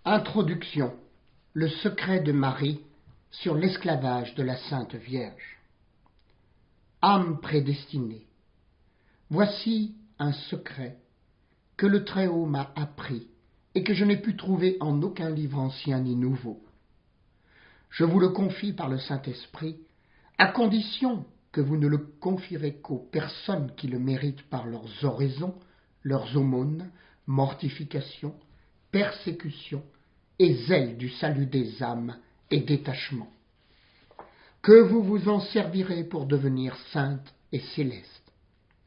Introduction. Le secret de Marie sur l'esclavage de la Sainte Vierge. Âme prédestinée. Voici un secret que le Très-Haut m'a appris et que je n'ai pu trouver en aucun livre ancien ni nouveau. Je vous le confie par le Saint-Esprit, à condition que vous ne le confierez qu'aux personnes qui le méritent par leurs oraisons, leurs aumônes, mortifications, persécutions et zèle du salut des âmes et détachement. Que vous vous en servirez pour devenir sainte et céleste,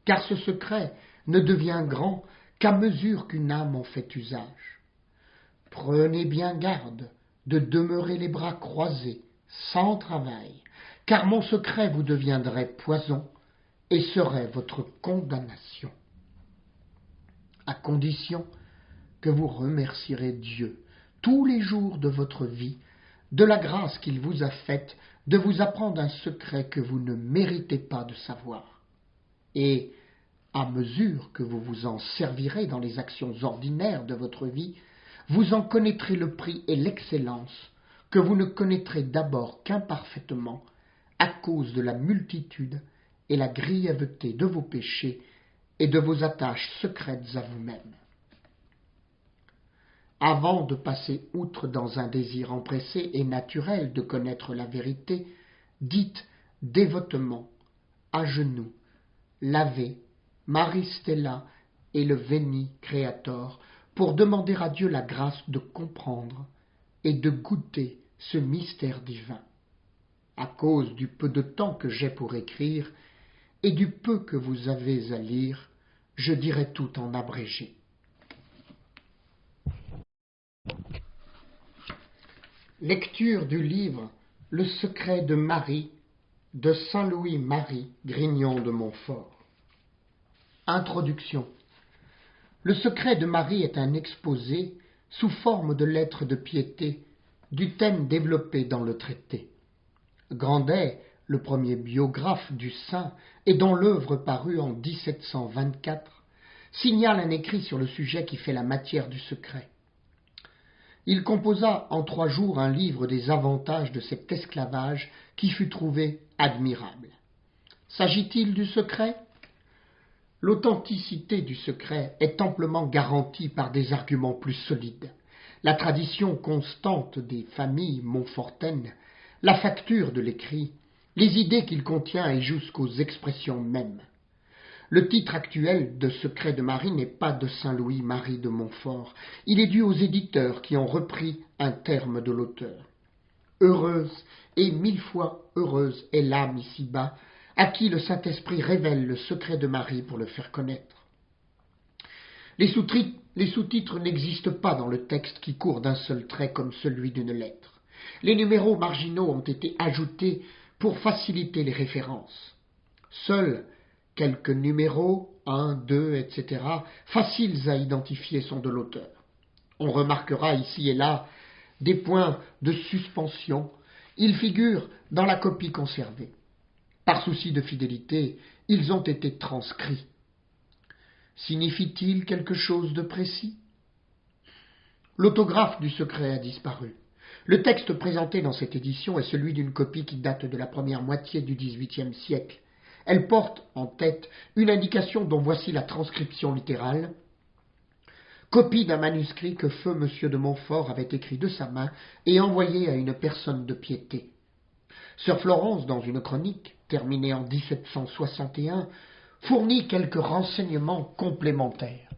car ce secret ne devient grand qu'à mesure qu'une âme en fait usage. Prenez bien garde de demeurer les bras croisés, sans travail, car mon secret vous deviendrait poison et serait votre condamnation. À condition que vous remercierez Dieu tous les jours de votre vie de la grâce qu'il vous a faite de vous apprendre un secret que vous ne méritez pas de savoir. Et, à mesure que vous vous en servirez dans les actions ordinaires de votre vie, vous en connaîtrez le prix et l'excellence que vous ne connaîtrez d'abord qu'imparfaitement à cause de la multitude et la grièveté de vos péchés et de vos attaches secrètes à vous-même. Avant de passer outre dans un désir empressé et naturel de connaître la vérité, dites dévotement, à genoux, l'Ave, Marie Stella et le Veni Creator pour demander à Dieu la grâce de comprendre et de goûter ce mystère divin. À cause du peu de temps que j'ai pour écrire et du peu que vous avez à lire, je dirai tout en abrégé. Lecture du livre Le secret de Marie de Saint Louis-Marie Grignon de Montfort. Introduction. Le secret de Marie est un exposé sous forme de lettres de piété du thème développé dans le traité. Grandet, le premier biographe du saint et dont l'œuvre parut en 1724, signale un écrit sur le sujet qui fait la matière du secret. Il composa en 3 jours un livre des avantages de cet esclavage qui fut trouvé admirable. S'agit-il du secret ? L'authenticité du secret est amplement garantie par des arguments plus solides. La tradition constante des familles montfortaines, la facture de l'écrit, les idées qu'il contient et jusqu'aux expressions mêmes. Le titre actuel de Secret de Marie n'est pas de Saint Louis-Marie de Montfort, il est dû aux éditeurs qui ont repris un terme de l'auteur. Heureuse et 1000 fois heureuse est l'âme ici-bas, à qui le Saint-Esprit révèle le secret de Marie pour le faire connaître. Les sous-titres n'existent pas dans le texte qui court d'un seul trait comme celui d'une lettre. Les numéros marginaux ont été ajoutés pour faciliter les références. Seuls quelques numéros, 1, 2, etc., faciles à identifier sont de l'auteur. On remarquera ici et là des points de suspension. Ils figurent dans la copie conservée. Par souci de fidélité, ils ont été transcrits. Signifie-t-il quelque chose de précis ? L'autographe du secret a disparu. Le texte présenté dans cette édition est celui d'une copie qui date de la première moitié du XVIIIe siècle. Elle porte en tête une indication dont voici la transcription littérale. Copie d'un manuscrit que feu M. de Montfort avait écrit de sa main et envoyé à une personne de piété. Sœur Florence, dans une chronique, terminée en 1761, fournit quelques renseignements complémentaires.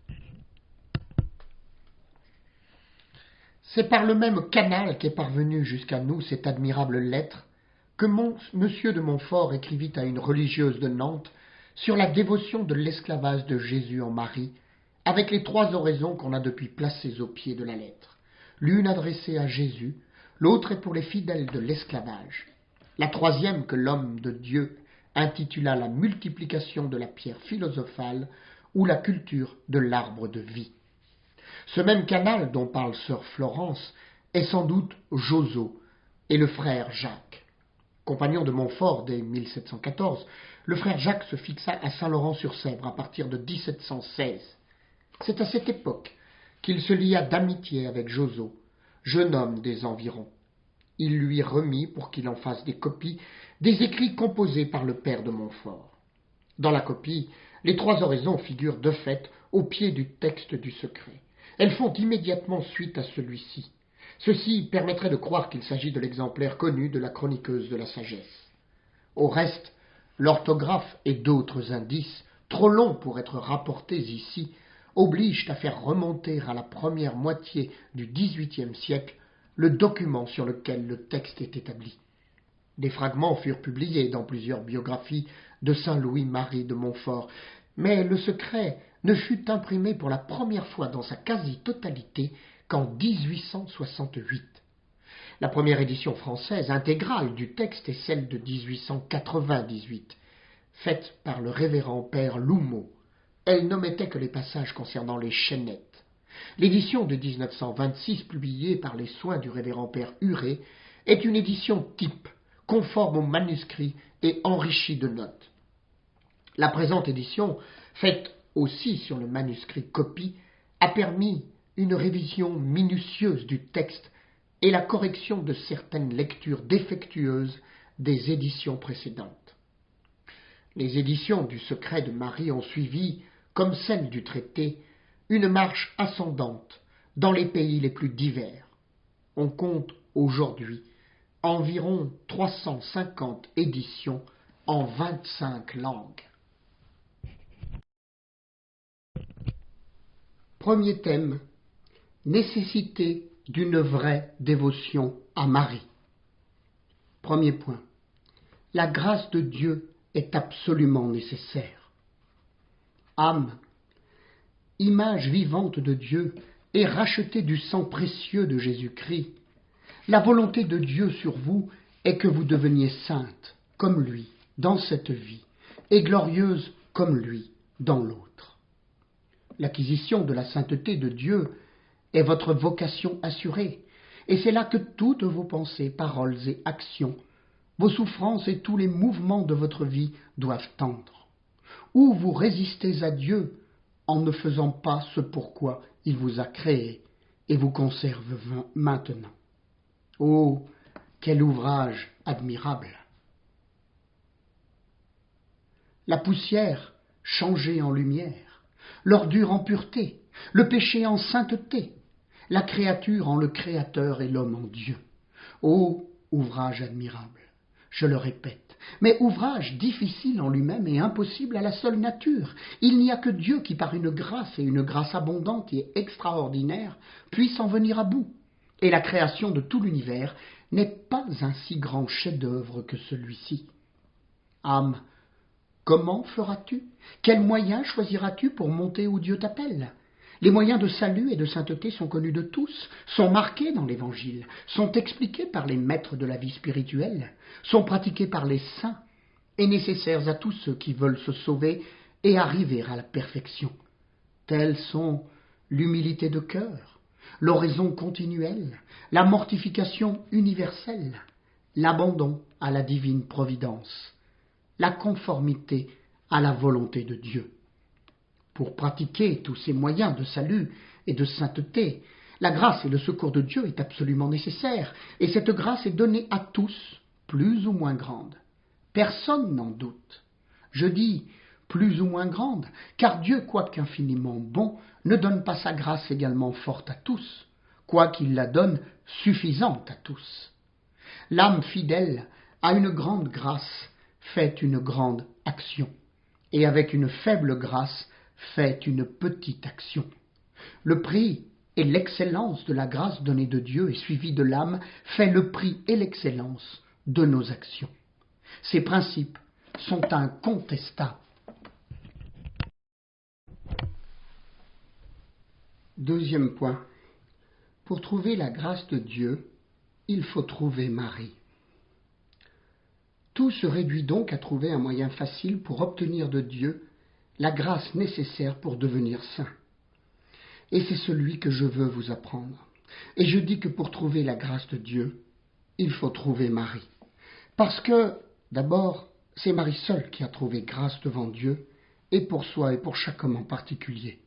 C'est par le même canal qu'est parvenue jusqu'à nous cette admirable lettre que M. de Montfort écrivit à une religieuse de Nantes sur la dévotion de l'esclavage de Jésus en Marie, avec les 3 oraisons qu'on a depuis placées au pied de la lettre. L'une adressée à Jésus, l'autre est pour les fidèles de l'esclavage. La 3e que l'homme de Dieu intitula la multiplication de la pierre philosophale ou la culture de l'arbre de vie. Ce même canal dont parle sœur Florence est sans doute Joso et le frère Jacques. Compagnon de Montfort dès 1714, le frère Jacques se fixa à Saint-Laurent-sur-Sèvre à partir de 1716. C'est à cette époque qu'il se lia d'amitié avec Joso, jeune homme des environs. Il lui remit, pour qu'il en fasse des copies, des écrits composés par le père de Montfort. Dans la copie, les 3 oraisons figurent de fait au pied du texte du secret. Elles font immédiatement suite à celui-ci. Ceci permettrait de croire qu'il s'agit de l'exemplaire connu de la chroniqueuse de la sagesse. Au reste, l'orthographe et d'autres indices, trop longs pour être rapportés ici, obligent à faire remonter à la première moitié du XVIIIe siècle le document sur lequel le texte est établi. Des fragments furent publiés dans plusieurs biographies de saint Louis-Marie de Montfort, mais le secret ne fut imprimé pour la première fois dans sa quasi-totalité qu'en 1868. La première édition française intégrale du texte est celle de 1898, faite par le révérend père Loumeau. Elle n'omettait que les passages concernant les chaînettes. L'édition de 1926, publiée par les soins du révérend père Huré, est une édition type, conforme au manuscrit et enrichie de notes. La présente édition, faite aussi sur le manuscrit copie, a permis une révision minutieuse du texte et la correction de certaines lectures défectueuses des éditions précédentes. Les éditions du Secret de Marie ont suivi, comme celles du traité, une marche ascendante dans les pays les plus divers. On compte aujourd'hui environ 350 éditions en 25 langues. Premier thème, nécessité d'une vraie dévotion à Marie. Premier point, la grâce de Dieu est absolument nécessaire. Âme, image vivante de Dieu et rachetée du sang précieux de Jésus-Christ, la volonté de Dieu sur vous est que vous deveniez sainte comme lui dans cette vie et glorieuse comme lui dans l'autre. L'acquisition de la sainteté de Dieu est votre vocation assurée, et c'est là que toutes vos pensées, paroles et actions, vos souffrances et tous les mouvements de votre vie doivent tendre. Ou vous résistez à Dieu en ne faisant pas ce pourquoi il vous a créé et vous conserve maintenant. Oh, quel ouvrage admirable! La poussière changée en lumière, l'ordure en pureté, le péché en sainteté, la créature en le Créateur et l'homme en Dieu. Oh, ouvrage admirable, je le répète, mais ouvrage difficile en lui-même et impossible à la seule nature. Il n'y a que Dieu qui, par une grâce et une grâce abondante et extraordinaire, puisse en venir à bout. Et la création de tout l'univers n'est pas un si grand chef-d'œuvre que celui-ci. Âme, comment feras-tu? Quels moyens choisiras-tu pour monter où Dieu t'appelle? Les moyens de salut et de sainteté sont connus de tous, sont marqués dans l'Évangile, sont expliqués par les maîtres de la vie spirituelle, sont pratiqués par les saints et nécessaires à tous ceux qui veulent se sauver et arriver à la perfection. Tels sont l'humilité de cœur, l'oraison continuelle, la mortification universelle, l'abandon à la divine providence, la conformité à la volonté de Dieu. Pour pratiquer tous ces moyens de salut et de sainteté, la grâce et le secours de Dieu est absolument nécessaire, et cette grâce est donnée à tous, plus ou moins grande. Personne n'en doute. Je dis plus ou moins grande, car Dieu, quoiqu'infiniment bon, ne donne pas sa grâce également forte à tous, quoiqu'il la donne suffisante à tous. L'âme fidèle à une grande grâce fait une grande action, et avec une faible grâce fait une petite action. Le prix et l'excellence de la grâce donnée de Dieu et suivie de l'âme fait le prix et l'excellence de nos actions. Ces principes sont incontestables. Deuxième point. Pour trouver la grâce de Dieu, il faut trouver Marie. Tout se réduit donc à trouver un moyen facile pour obtenir de Dieu la grâce nécessaire pour devenir saint. Et c'est celui que je veux vous apprendre. Et je dis que pour trouver la grâce de Dieu, il faut trouver Marie. Parce que, d'abord, c'est Marie seule qui a trouvé grâce devant Dieu, et pour soi et pour chaque homme en particulier.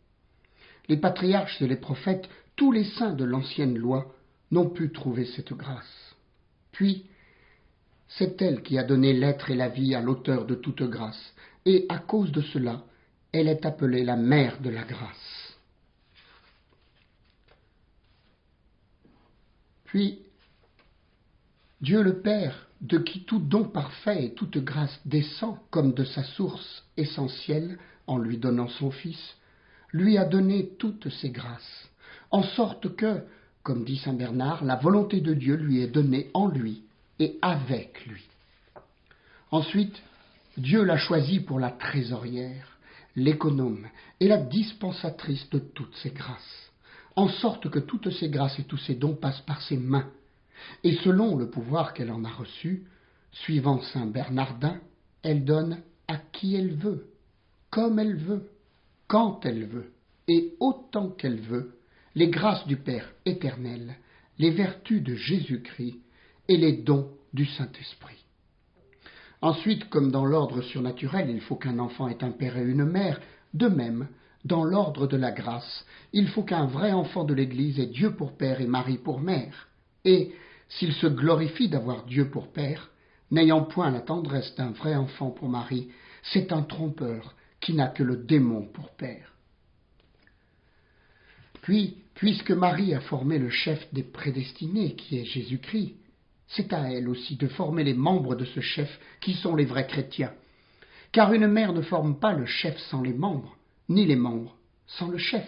Les patriarches et les prophètes, tous les saints de l'ancienne loi, n'ont pu trouver cette grâce. Puis, c'est elle qui a donné l'être et la vie à l'auteur de toute grâce, et à cause de cela, elle est appelée la mère de la grâce. Puis, Dieu le Père, de qui tout don parfait et toute grâce descend comme de sa source essentielle en lui donnant son Fils, lui a donné toutes ces grâces, en sorte que, comme dit saint Bernard, la volonté de Dieu lui est donnée en lui et avec lui. Ensuite, Dieu l'a choisie pour la trésorière, l'économe et la dispensatrice de toutes ces grâces, en sorte que toutes ces grâces et tous ces dons passent par ses mains, et selon le pouvoir qu'elle en a reçu, suivant saint Bernardin, elle donne à qui elle veut, comme elle veut, quand elle veut, et autant qu'elle veut, les grâces du Père éternel, les vertus de Jésus-Christ et les dons du Saint-Esprit. Ensuite, comme dans l'ordre surnaturel, il faut qu'un enfant ait un père et une mère, de même, dans l'ordre de la grâce, il faut qu'un vrai enfant de l'Église ait Dieu pour père et Marie pour mère. Et, s'il se glorifie d'avoir Dieu pour père, n'ayant point la tendresse d'un vrai enfant pour Marie, c'est un trompeur qui n'a que le démon pour père. Puis, puisque Marie a formé le chef des prédestinés, qui est Jésus-Christ, c'est à elle aussi de former les membres de ce chef qui sont les vrais chrétiens. Car une mère ne forme pas le chef sans les membres, ni les membres sans le chef.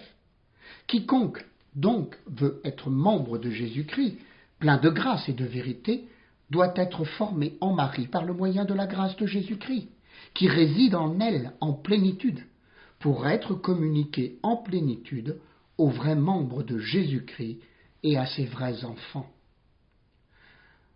Quiconque donc veut être membre de Jésus-Christ, plein de grâce et de vérité, doit être formé en Marie par le moyen de la grâce de Jésus-Christ, qui réside en elle en plénitude, pour être communiqué en plénitude aux vrais membres de Jésus-Christ et à ses vrais enfants.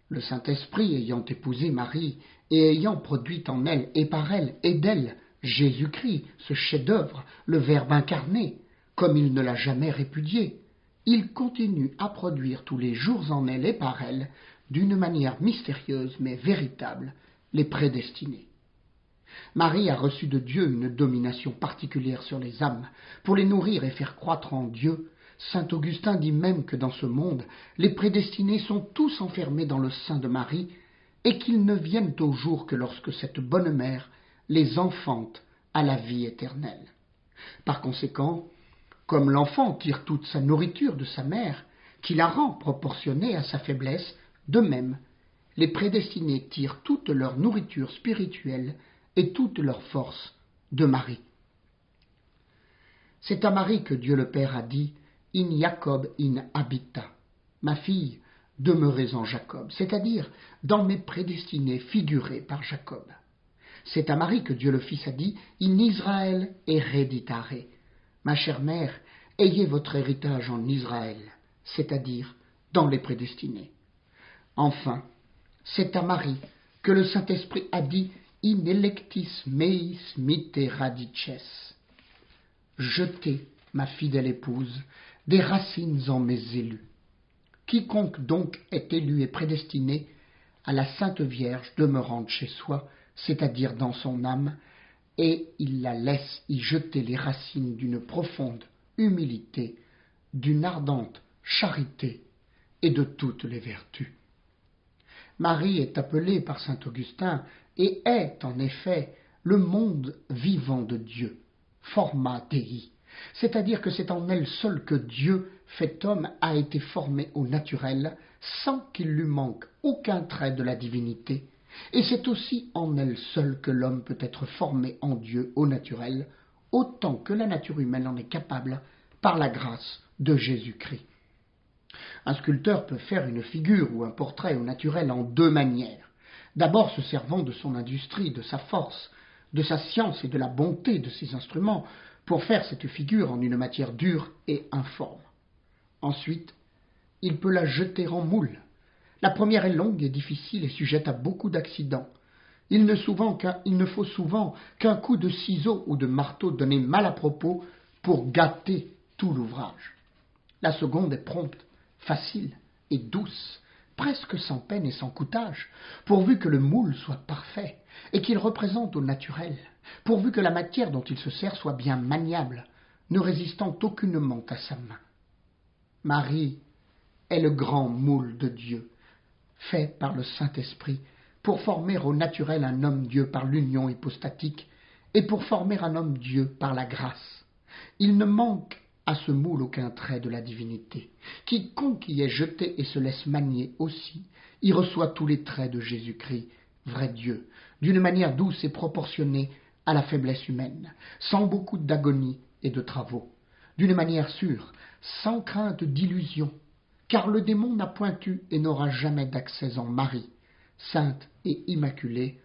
Le Saint-Esprit ayant épousé Marie et ayant produit en elle et par elle et d'elle Jésus-Christ, ce chef-d'œuvre, le Verbe incarné, comme il ne l'a jamais répudié, il continue à produire tous les jours en elle et par elle, d'une manière mystérieuse mais véritable, les prédestinés. Marie a reçu de Dieu une domination particulière sur les âmes, pour les nourrir et faire croître en Dieu. Saint Augustin dit même que dans ce monde, les prédestinés sont tous enfermés dans le sein de Marie, et qu'ils ne viennent au jour que lorsque cette bonne mère les enfante à la vie éternelle. Par conséquent, comme l'enfant tire toute sa nourriture de sa mère, qui la rend proportionnée à sa faiblesse, de même, les prédestinés tirent toute leur nourriture spirituelle et toute leur force de Marie. C'est à Marie que Dieu le Père a dit « In Jacob in habita » ma fille, demeurez en Jacob, c'est-à-dire dans mes prédestinés figurés par Jacob. C'est à Marie que Dieu le Fils a dit « In Israël hereditare » ma chère mère, ayez votre héritage en Israël, c'est-à-dire dans les prédestinés. Enfin, c'est à Marie que le Saint-Esprit a dit « In electis meis mite radices » jetez, ma fidèle épouse, des racines en mes élus. Quiconque donc est élu et prédestiné à la Sainte Vierge demeurante chez soi, c'est-à-dire dans son âme, et il la laisse y jeter les racines d'une profonde humilité, d'une ardente charité et de toutes les vertus. Marie est appelée par saint Augustin et est en effet le monde vivant de Dieu, forma Dei, c'est-à-dire que c'est en elle seule que Dieu, fait homme, a été formé au naturel, sans qu'il lui manque aucun trait de la divinité, et c'est aussi en elle seule que l'homme peut être formé en Dieu au naturel, autant que la nature humaine en est capable par la grâce de Jésus-Christ. Un sculpteur peut faire une figure ou un portrait au naturel en deux manières. D'abord se servant de son industrie, de sa force, de sa science et de la bonté de ses instruments pour faire cette figure en une matière dure et informe. Ensuite, il peut la jeter en moule. La première est longue et difficile et sujette à beaucoup d'accidents. Il ne faut souvent qu'un coup de ciseau ou de marteau donné mal à propos pour gâter tout l'ouvrage. La seconde est prompte, facile et douce, presque sans peine et sans coûtage, pourvu que le moule soit parfait et qu'il représente au naturel, pourvu que la matière dont il se sert soit bien maniable, ne résistant aucunement à sa main. Marie est le grand moule de Dieu, fait par le Saint-Esprit, pour former au naturel un homme-Dieu par l'union hypostatique, et pour former un homme-Dieu par la grâce. Il ne manque à ce moule aucun trait de la divinité. Quiconque y est jeté et se laisse manier aussi, y reçoit tous les traits de Jésus-Christ, vrai Dieu, d'une manière douce et proportionnée à la faiblesse humaine, sans beaucoup d'agonie et de travaux, d'une manière sûre, sans crainte d'illusion, car le démon n'a point eu et n'aura jamais d'accès en Marie, sainte et immaculée,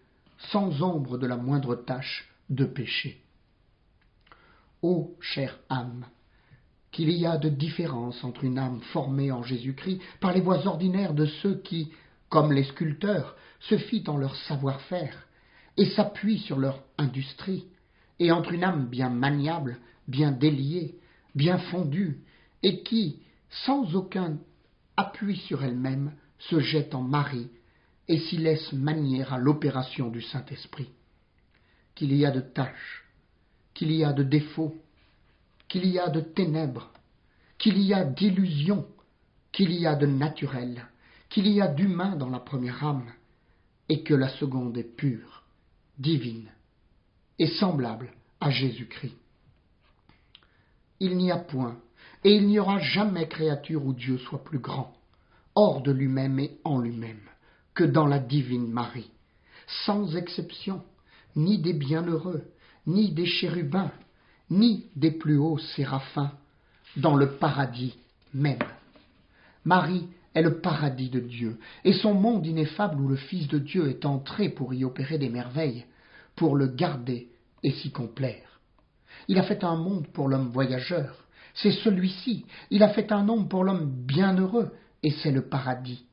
sans ombre de la moindre tache de péché. Ô chère âme, qu'il y a de différence entre une âme formée en Jésus-Christ par les voies ordinaires de ceux qui, comme les sculpteurs, se fient en leur savoir-faire et s'appuient sur leur industrie, et entre une âme bien maniable, bien déliée, bien fondue, et qui, sans aucun appui sur elle-même, se jette en Marie et s'y laisse manier à l'opération du Saint-Esprit. Qu'il y a de tâches, qu'il y a de défauts, qu'il y a de ténèbres, qu'il y a d'illusions, qu'il y a de naturel, qu'il y a d'humain dans la première âme, et que la seconde est pure, divine et semblable à Jésus-Christ. Il n'y a point, et il n'y aura jamais créature où Dieu soit plus grand, hors de lui-même et en lui-même, que dans la divine Marie, sans exception, ni des bienheureux, ni des chérubins, ni des plus hauts séraphins, dans le paradis même. Marie est le paradis de Dieu, et son monde ineffable où le Fils de Dieu est entré pour y opérer des merveilles, pour le garder et s'y complaire. Il a fait un monde pour l'homme voyageur, c'est celui-ci. Il a fait un monde pour l'homme bienheureux, et c'est le paradis.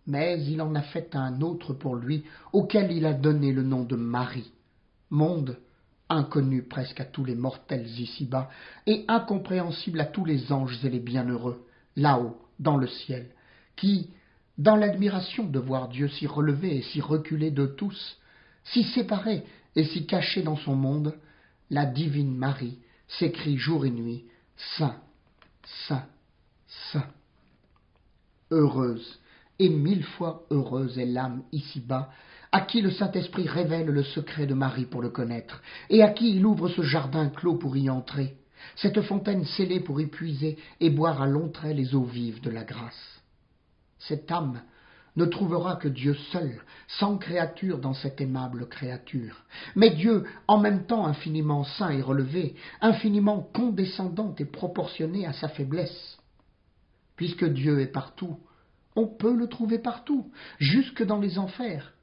Mais il en a fait un autre pour lui, auquel il a donné le nom de Marie, monde inconnu presque à tous les mortels ici-bas, et incompréhensible à tous les anges et les bienheureux, là-haut, dans le ciel, qui, dans l'admiration de voir Dieu si relevé et si reculé de tous, si séparé et si caché dans son monde, la divine Marie s'écrie jour et nuit, Saint, Saint, Saint. Heureuse, et 1000 fois heureuse est l'âme ici-bas, à qui le Saint-Esprit révèle le secret de Marie pour le connaître, et à qui il ouvre ce jardin clos pour y entrer, cette fontaine scellée pour y puiser et boire à longs traits les eaux vives de la grâce. Cette âme ne trouvera que Dieu seul, sans créature dans cette aimable créature, mais Dieu en même temps infiniment saint et relevé, infiniment condescendant et proportionné à sa faiblesse. Puisque Dieu est partout, on peut le trouver partout, jusque dans les enfers.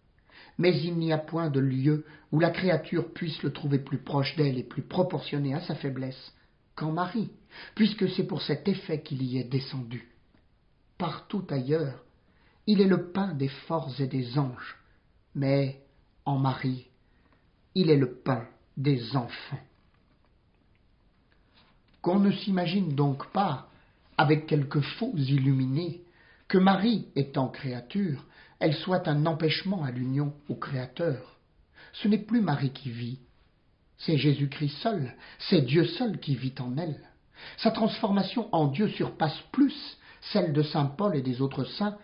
Mais il n'y a point de lieu où la créature puisse le trouver plus proche d'elle et plus proportionné à sa faiblesse qu'en Marie, puisque c'est pour cet effet qu'il y est descendu. Partout ailleurs, il est le pain des forts et des anges, mais en Marie, il est le pain des enfants. Qu'on ne s'imagine donc pas, avec quelques faux illuminés, que Marie, étant créature, elle soit un empêchement à l'union au Créateur. Ce n'est plus Marie qui vit, c'est Jésus-Christ seul, c'est Dieu seul qui vit en elle. Sa transformation en Dieu surpasse plus celle de saint Paul et des autres saints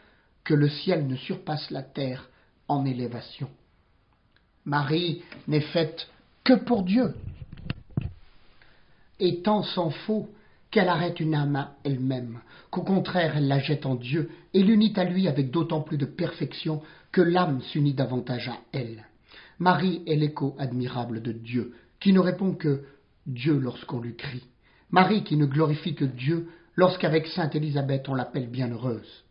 que le ciel ne surpasse la terre en élévation. Marie n'est faite que pour Dieu, et tant s'en faut qu'elle arrête une âme à elle-même, qu'au contraire elle la jette en Dieu et l'unit à lui avec d'autant plus de perfection que l'âme s'unit davantage à elle. Marie est l'écho admirable de Dieu, qui ne répond que Dieu lorsqu'on lui crie. Marie qui ne glorifie que Dieu lorsqu'avec sainte Élisabeth on l'appelle bienheureuse.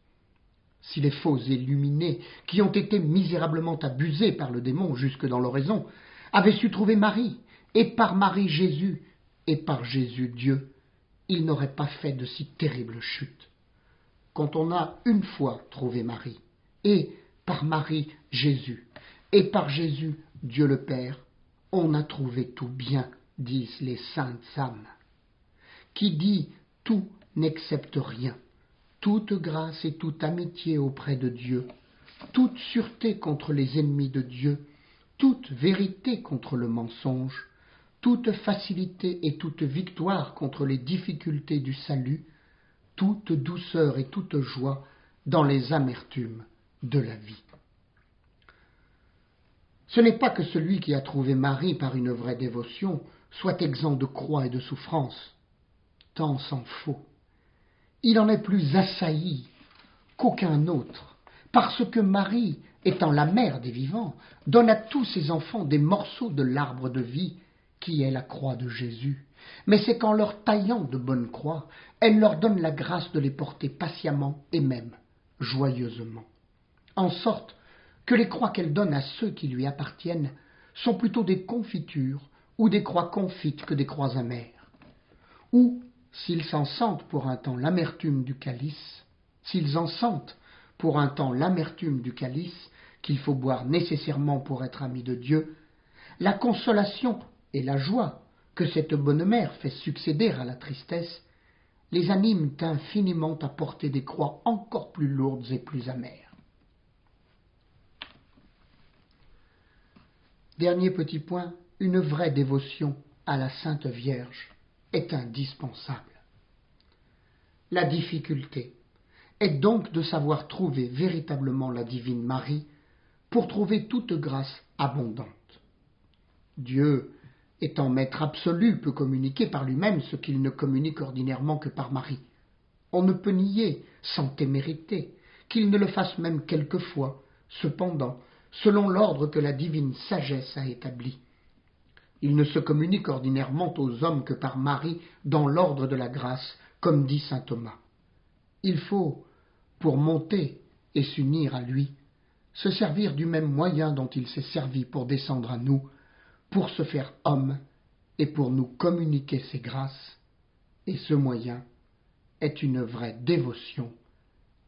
Si les faux illuminés, qui ont été misérablement abusés par le démon jusque dans l'oraison, avaient su trouver Marie, et par Marie Jésus, et par Jésus Dieu, ils n'auraient pas fait de si terribles chutes. Quand on a une fois trouvé Marie, et par Marie Jésus, et par Jésus Dieu le Père, on a trouvé tout bien, disent les saintes âmes. Qui dit tout n'accepte rien, toute grâce et toute amitié auprès de Dieu, toute sûreté contre les ennemis de Dieu, toute vérité contre le mensonge, toute facilité et toute victoire contre les difficultés du salut, toute douceur et toute joie dans les amertumes de la vie. Ce n'est pas que celui qui a trouvé Marie par une vraie dévotion soit exempt de croix et de souffrance, tant s'en faut. Il en est plus assailli qu'aucun autre, parce que Marie, étant la mère des vivants, donne à tous ses enfants des morceaux de l'arbre de vie qui est la croix de Jésus. Mais c'est qu'en leur taillant de bonnes croix, elle leur donne la grâce de les porter patiemment et même joyeusement. En sorte que les croix qu'elle donne à ceux qui lui appartiennent sont plutôt des confitures ou des croix confites que des croix amères. Ou, s'ils s'en sentent pour un temps l'amertume du calice, qu'il faut boire nécessairement pour être ami de Dieu, la consolation et la joie que cette bonne mère fait succéder à la tristesse les animent infiniment à porter des croix encore plus lourdes et plus amères. Dernier petit point, une vraie dévotion à la Sainte Vierge est indispensable. La difficulté est donc de savoir trouver véritablement la divine Marie pour trouver toute grâce abondante. Dieu, étant maître absolu, peut communiquer par lui-même ce qu'il ne communique ordinairement que par Marie. On ne peut nier, sans témérité, qu'il ne le fasse même quelquefois, cependant, selon l'ordre que la divine sagesse a établi. Il ne se communique ordinairement aux hommes que par Marie dans l'ordre de la grâce, comme dit saint Thomas. Il faut, pour monter et s'unir à lui, se servir du même moyen dont il s'est servi pour descendre à nous, pour se faire homme et pour nous communiquer ses grâces, et ce moyen est une vraie dévotion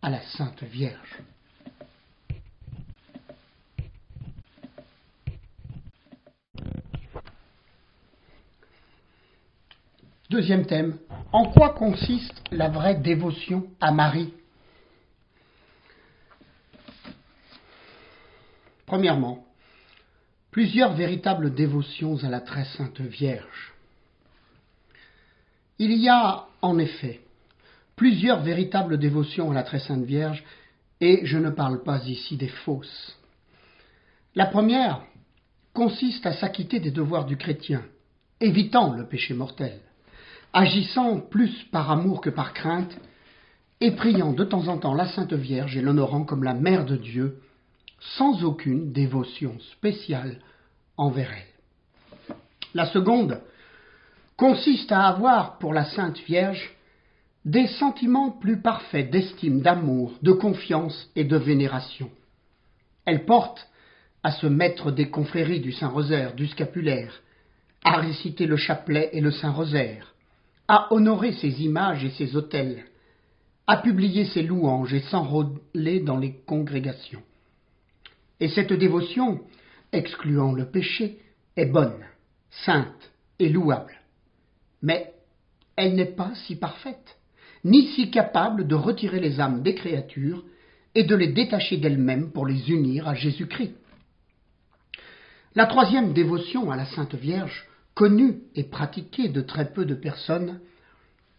à la Sainte Vierge. Deuxième thème, en quoi consiste la vraie dévotion à Marie? Premièrement, plusieurs véritables dévotions à la très sainte Vierge. Il y a, en effet, plusieurs véritables dévotions à la très sainte Vierge, et je ne parle pas ici des fausses. La première consiste à s'acquitter des devoirs du chrétien, évitant le péché mortel, agissant plus par amour que par crainte, et priant de temps en temps la Sainte Vierge et l'honorant comme la Mère de Dieu, sans aucune dévotion spéciale envers elle. La seconde consiste à avoir pour la Sainte Vierge des sentiments plus parfaits d'estime, d'amour, de confiance et de vénération. Elle porte à se mettre des confréries du Saint-Rosaire, du scapulaire, à réciter le chapelet et le Saint-Rosaire, à honorer ses images et ses autels, à publier ses louanges et s'enrôler dans les congrégations. Et cette dévotion, excluant le péché, est bonne, sainte et louable. Mais elle n'est pas si parfaite, ni si capable de retirer les âmes des créatures et de les détacher d'elles-mêmes pour les unir à Jésus-Christ. La troisième dévotion à la Sainte Vierge, connue et pratiquée de très peu de personnes,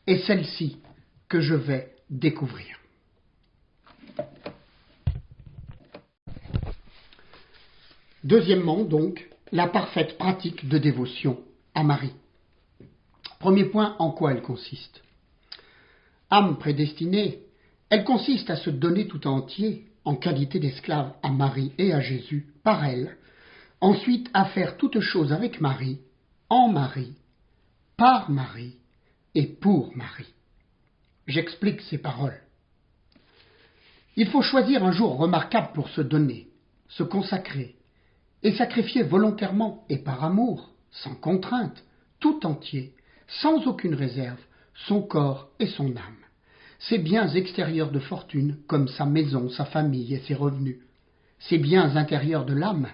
est celle-ci que je vais découvrir. Deuxièmement, donc, la parfaite pratique de dévotion à Marie. Premier point, en quoi elle consiste? Âme prédestinée, elle consiste à se donner tout entier, en qualité d'esclave à Marie et à Jésus, par elle, ensuite à faire toutes choses avec Marie, en Marie, par Marie et pour Marie. J'explique ces paroles. Il faut choisir un jour remarquable pour se donner, se consacrer, et sacrifier volontairement et par amour, sans contrainte, tout entier, sans aucune réserve, son corps et son âme, ses biens extérieurs de fortune, comme sa maison, sa famille et ses revenus, ses biens intérieurs de l'âme,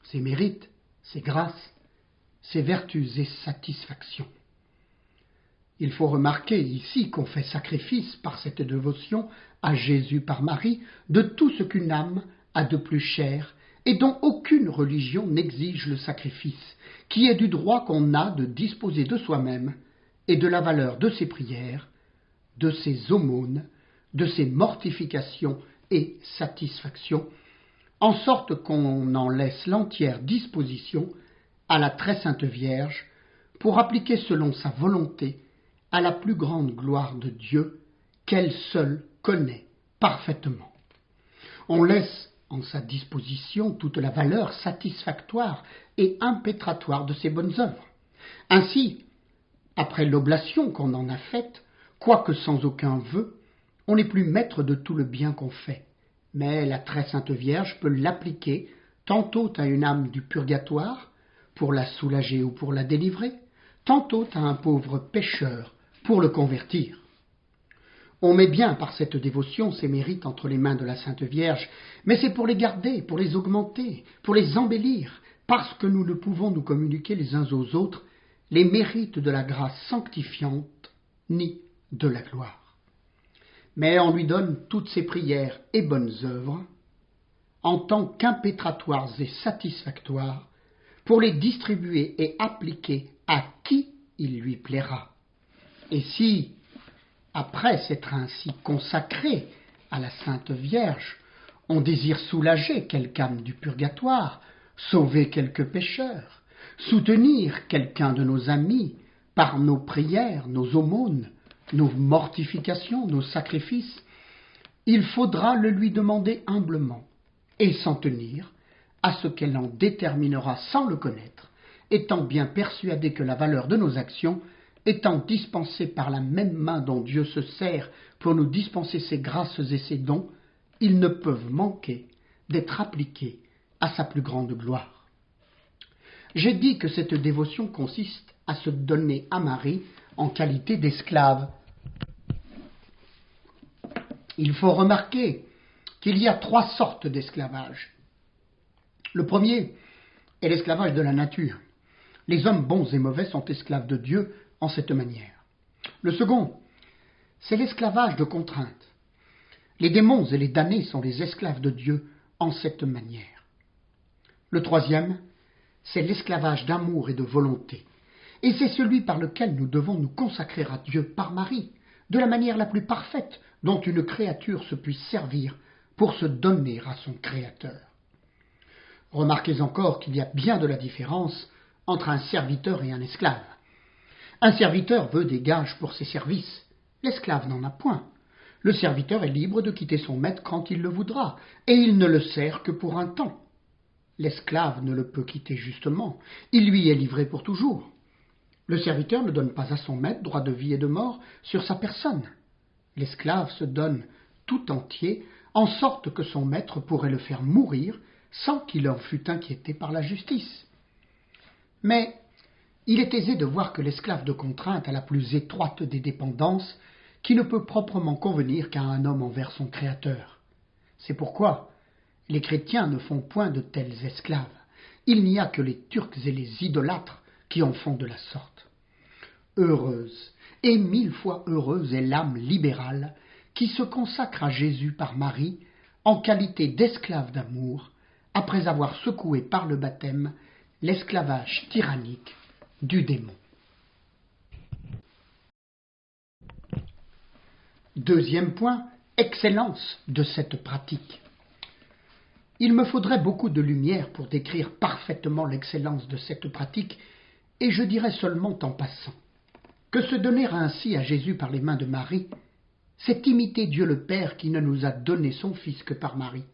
ses mérites, ses grâces, ses vertus et satisfactions. Il faut remarquer ici qu'on fait sacrifice par cette dévotion à Jésus par Marie de tout ce qu'une âme a de plus cher et dont aucune religion n'exige le sacrifice, qui est du droit qu'on a de disposer de soi-même et de la valeur de ses prières, de ses aumônes, de ses mortifications et satisfactions, en sorte qu'on en laisse l'entière disposition à la très sainte Vierge pour appliquer selon sa volonté à la plus grande gloire de Dieu qu'elle seule connaît parfaitement. On laisse en sa disposition toute la valeur satisfactoire et impétratoire de ses bonnes œuvres. Ainsi, après l'oblation qu'on en a faite, quoique sans aucun vœu, on n'est plus maître de tout le bien qu'on fait, mais la très sainte Vierge peut l'appliquer tantôt à une âme du purgatoire, pour la soulager ou pour la délivrer, tantôt à un pauvre pécheur, pour le convertir. On met bien par cette dévotion ses mérites entre les mains de la Sainte Vierge, mais c'est pour les garder, pour les augmenter, pour les embellir, parce que nous ne pouvons nous communiquer les uns aux autres les mérites de la grâce sanctifiante, ni de la gloire. Mais on lui donne toutes ses prières et bonnes œuvres, en tant qu'impétratoires et satisfactoires, pour les distribuer et appliquer à qui il lui plaira. Et si, après s'être ainsi consacré à la Sainte Vierge, on désire soulager quelque âme du purgatoire, sauver quelque pécheur, soutenir quelqu'un de nos amis par nos prières, nos aumônes, nos mortifications, nos sacrifices, il faudra le lui demander humblement et s'en tenir à ce qu'elle en déterminera sans le connaître, étant bien persuadé que la valeur de nos actions, étant dispensée par la même main dont Dieu se sert pour nous dispenser ses grâces et ses dons, ils ne peuvent manquer d'être appliqués à sa plus grande gloire. J'ai dit que cette dévotion consiste à se donner à Marie en qualité d'esclave. Il faut remarquer qu'il y a 3 sortes d'esclavage. Le premier est l'esclavage de la nature. Les hommes bons et mauvais sont esclaves de Dieu en cette manière. Le second, c'est l'esclavage de contrainte. Les démons et les damnés sont les esclaves de Dieu en cette manière. Le troisième, c'est l'esclavage d'amour et de volonté. Et c'est celui par lequel nous devons nous consacrer à Dieu par Marie, de la manière la plus parfaite dont une créature se puisse servir pour se donner à son Créateur. Remarquez encore qu'il y a bien de la différence entre un serviteur et un esclave. Un serviteur veut des gages pour ses services. L'esclave n'en a point. Le serviteur est libre de quitter son maître quand il le voudra, et il ne le sert que pour un temps. L'esclave ne le peut quitter justement, il lui est livré pour toujours. Le serviteur ne donne pas à son maître droit de vie et de mort sur sa personne. L'esclave se donne tout entier, en sorte que son maître pourrait le faire mourir sans qu'il en fût inquiété par la justice. Mais il est aisé de voir que l'esclave de contrainte a la plus étroite des dépendances, qui ne peut proprement convenir qu'à un homme envers son Créateur. C'est pourquoi les chrétiens ne font point de tels esclaves. Il n'y a que les Turcs et les idolâtres qui en font de la sorte. Heureuse, et 1000 fois heureuse est l'âme libérale qui se consacre à Jésus par Marie en qualité d'esclave d'amour, après avoir secoué par le baptême l'esclavage tyrannique du démon. Deuxième point, excellence de cette pratique. Il me faudrait beaucoup de lumière pour décrire parfaitement l'excellence de cette pratique, et je dirais seulement en passant que se donner ainsi à Jésus par les mains de Marie, c'est imiter Dieu le Père qui ne nous a donné son Fils que par Marie,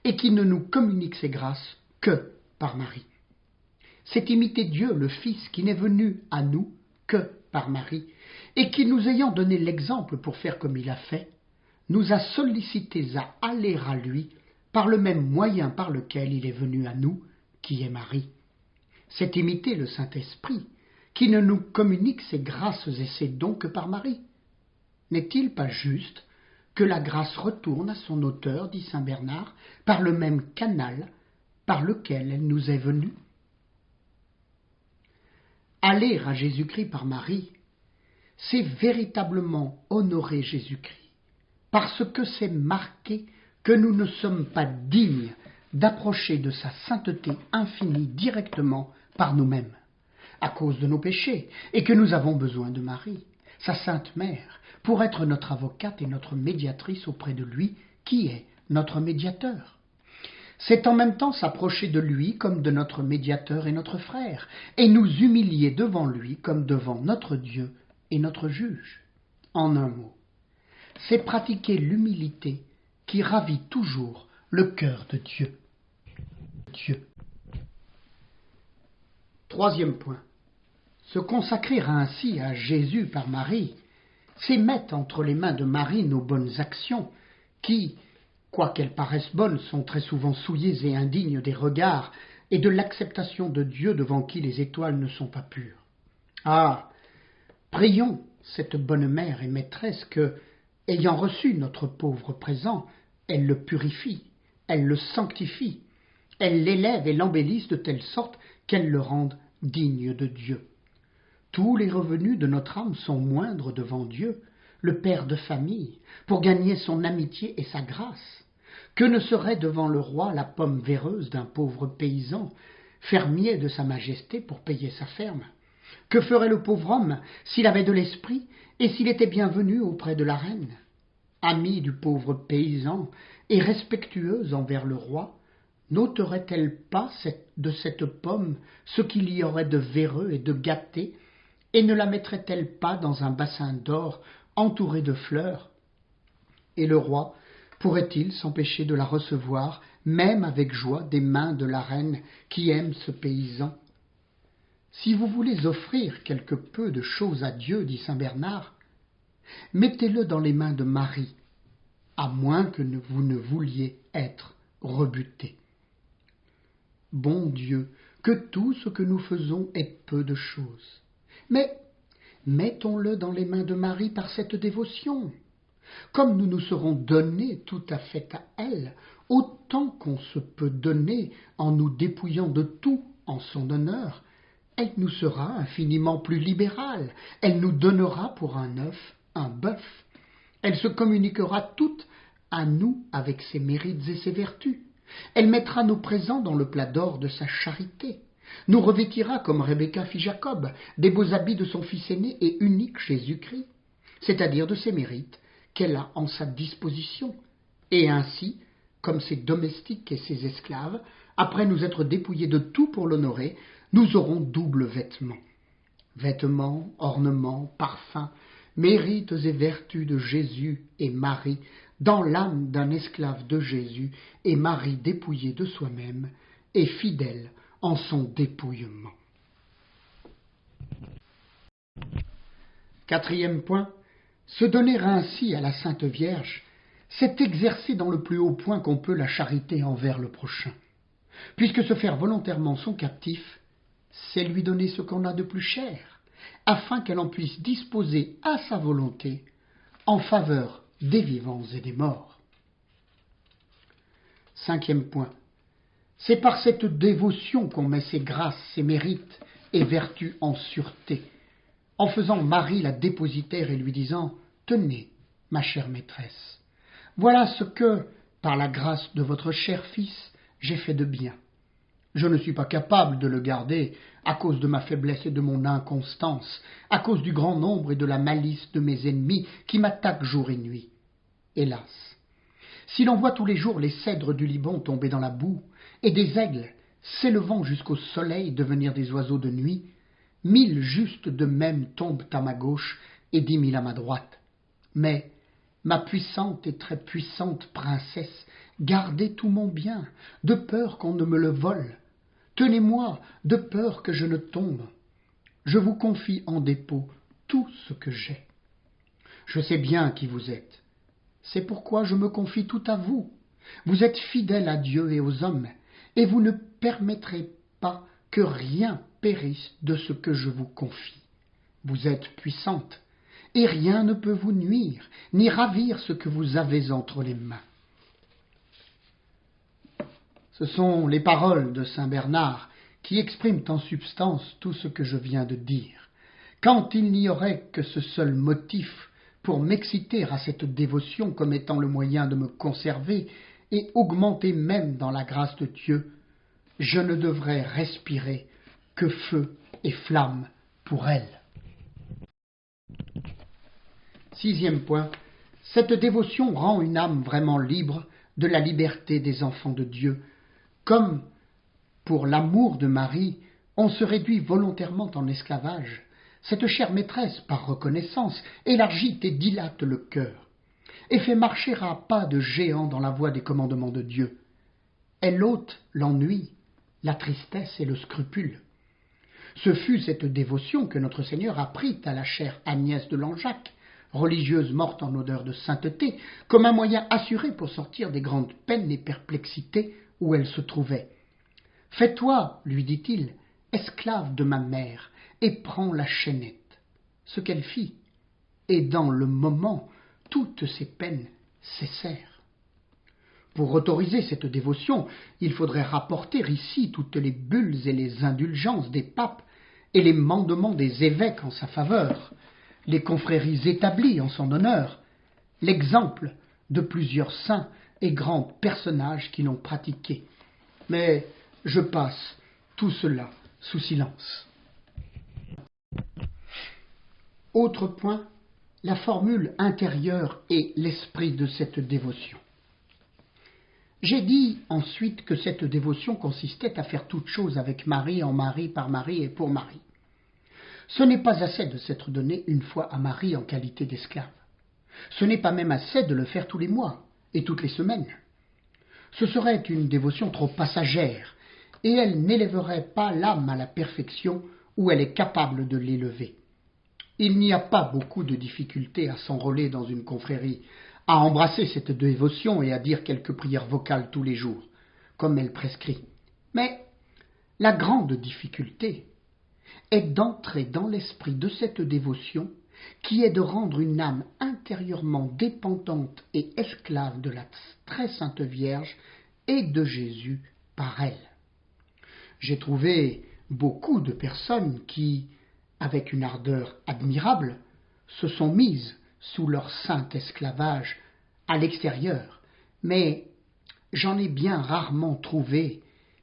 et qui ne nous communique ses grâces que par Marie. C'est imiter Dieu le Fils qui n'est venu à nous que par Marie, et qui, nous ayant donné l'exemple pour faire comme il a fait, nous a sollicités à aller à lui par le même moyen par lequel il est venu à nous, qui est Marie. C'est imiter le Saint-Esprit, qui ne nous communique ses grâces et ses dons que par Marie. N'est-il pas juste que la grâce retourne à son auteur, dit saint Bernard, par le même canal par lequel elle nous est venue? Aller à Jésus-Christ par Marie, c'est véritablement honorer Jésus-Christ, parce que c'est marquer que nous ne sommes pas dignes d'approcher de sa sainteté infinie directement par nous-mêmes, à cause de nos péchés, et que nous avons besoin de Marie, sa sainte mère, pour être notre avocate et notre médiatrice auprès de lui, qui est notre médiateur. C'est en même temps s'approcher de lui comme de notre médiateur et notre frère, et nous humilier devant lui comme devant notre Dieu et notre juge. En un mot, c'est pratiquer l'humilité qui ravit toujours le cœur de Dieu. Troisième point, se consacrer ainsi à Jésus par Marie, c'est mettre entre les mains de Marie nos bonnes actions, qui, quoiqu'elles paraissent bonnes, sont très souvent souillées et indignes des regards et de l'acceptation de Dieu devant qui les étoiles ne sont pas pures. Ah, prions cette bonne mère et maîtresse que, ayant reçu notre pauvre présent, elle le purifie, elle le sanctifie, elle l'élève et l'embellisse de telle sorte qu'elle le rende digne de Dieu. Tous les revenus de notre âme sont moindres devant Dieu, le Père de famille, pour gagner son amitié et sa grâce. Que ne serait devant le roi la pomme véreuse d'un pauvre paysan, fermier de sa majesté pour payer sa ferme? Que ferait le pauvre homme s'il avait de l'esprit et s'il était bienvenu auprès de la reine? Amie du pauvre paysan et respectueuse envers le roi, n'ôterait-elle pas de cette pomme ce qu'il y aurait de véreux et de gâté, et ne la mettrait-elle pas dans un bassin d'or entouré de fleurs? Et le roi pourrait-il s'empêcher de la recevoir, même avec joie, des mains de la reine qui aime ce paysan? Si vous voulez offrir quelque peu de choses à Dieu, dit saint Bernard, mettez-le dans les mains de Marie, à moins que vous ne vouliez être rebuté. Bon Dieu, que tout ce que nous faisons est peu de choses. Mais mettons-le dans les mains de Marie par cette dévotion. Comme nous nous serons donnés tout à fait à elle, autant qu'on se peut donner en nous dépouillant de tout en son honneur, elle nous sera infiniment plus libérale, elle nous donnera pour un œuf un bœuf, elle se communiquera toute à nous avec ses mérites et ses vertus, elle mettra nos présents dans le plat d'or de sa charité, nous revêtira, comme Rebecca fit Jacob, des beaux habits de son fils aîné et unique Jésus-Christ, c'est-à-dire de ses mérites qu'elle a en sa disposition, et ainsi, comme ses domestiques et ses esclaves, après nous être dépouillés de tout pour l'honorer, nous aurons double vêtement. Vêtements, ornements, parfums, mérites et vertus de Jésus et Marie, dans l'âme d'un esclave de Jésus, et Marie dépouillée de soi-même, et fidèle en son dépouillement. Quatrième point, se donner ainsi à la Sainte Vierge, c'est exercer dans le plus haut point qu'on peut la charité envers le prochain, puisque se faire volontairement son captif, c'est lui donner ce qu'on a de plus cher, afin qu'elle en puisse disposer à sa volonté en faveur des vivants et des morts. Cinquième point, c'est par cette dévotion qu'on met ses grâces, ses mérites et vertus en sûreté, en faisant Marie la dépositaire et lui disant « Tenez, ma chère maîtresse, voilà ce que, par la grâce de votre cher fils, j'ai fait de bien. Je ne suis pas capable de le garder à cause de ma faiblesse et de mon inconstance, à cause du grand nombre et de la malice de mes ennemis qui m'attaquent jour et nuit. Hélas, si l'on voit tous les jours les cèdres du Liban tomber dans la boue, et des aigles s'élevant jusqu'au soleil devenir des oiseaux de nuit, 1000 justes de même tombent à ma gauche et 10 000 à ma droite. Mais, ma puissante et très puissante princesse, gardez tout mon bien, de peur qu'on ne me le vole. Tenez-moi, de peur que je ne tombe. Je vous confie en dépôt tout ce que j'ai. Je sais bien qui vous êtes. C'est pourquoi je me confie tout à vous. Vous êtes fidèle à Dieu et aux hommes, et vous ne permettrez pas que rien périsse de ce que je vous confie. Vous êtes puissante, et rien ne peut vous nuire, ni ravir ce que vous avez entre les mains. Ce sont les paroles de saint Bernard qui expriment en substance tout ce que je viens de dire. Quand il n'y aurait que ce seul motif pour m'exciter à cette dévotion comme étant le moyen de me conserver et augmenter même dans la grâce de Dieu, je ne devrais respirer que feu et flamme pour elle. Sixième point, cette dévotion rend une âme vraiment libre de la liberté des enfants de Dieu. Comme pour l'amour de Marie, on se réduit volontairement en esclavage, cette chère maîtresse, par reconnaissance, élargit et dilate le cœur, et fait marcher à pas de géant dans la voie des commandements de Dieu. Elle ôte l'ennui, la tristesse et le scrupule. Ce fut cette dévotion que notre Seigneur apprit à la chère Agnès de Langeac, religieuse morte en odeur de sainteté, comme un moyen assuré pour sortir des grandes peines et perplexités où elle se trouvait. « Fais-toi, lui dit-il, esclave de ma mère, et prends la chaînette. » Ce qu'elle fit, et dans le moment, toutes ses peines cessèrent. Pour autoriser cette dévotion, il faudrait rapporter ici toutes les bulles et les indulgences des papes et les mandements des évêques en sa faveur, les confréries établies en son honneur, l'exemple de plusieurs saints et grands personnages qui l'ont pratiqué. Mais je passe tout cela sous silence. Autre point, la formule intérieure et l'esprit de cette dévotion. J'ai dit ensuite que cette dévotion consistait à faire toute chose avec Marie, en Marie, par Marie et pour Marie. Ce n'est pas assez de s'être donné une fois à Marie en qualité d'esclave. Ce n'est pas même assez de le faire tous les mois et toutes les semaines. Ce serait une dévotion trop passagère et elle n'élèverait pas l'âme à la perfection où elle est capable de l'élever. Il n'y a pas beaucoup de difficultés à s'enrôler dans une confrérie, à embrasser cette dévotion et à dire quelques prières vocales tous les jours, comme elle prescrit. Mais la grande difficulté est d'entrer dans l'esprit de cette dévotion qui est de rendre une âme intérieurement dépendante et esclave de la très sainte Vierge et de Jésus par elle. J'ai trouvé beaucoup de personnes qui, avec une ardeur admirable, se sont mises sous leur saint esclavage à l'extérieur, mais j'en ai bien rarement trouvé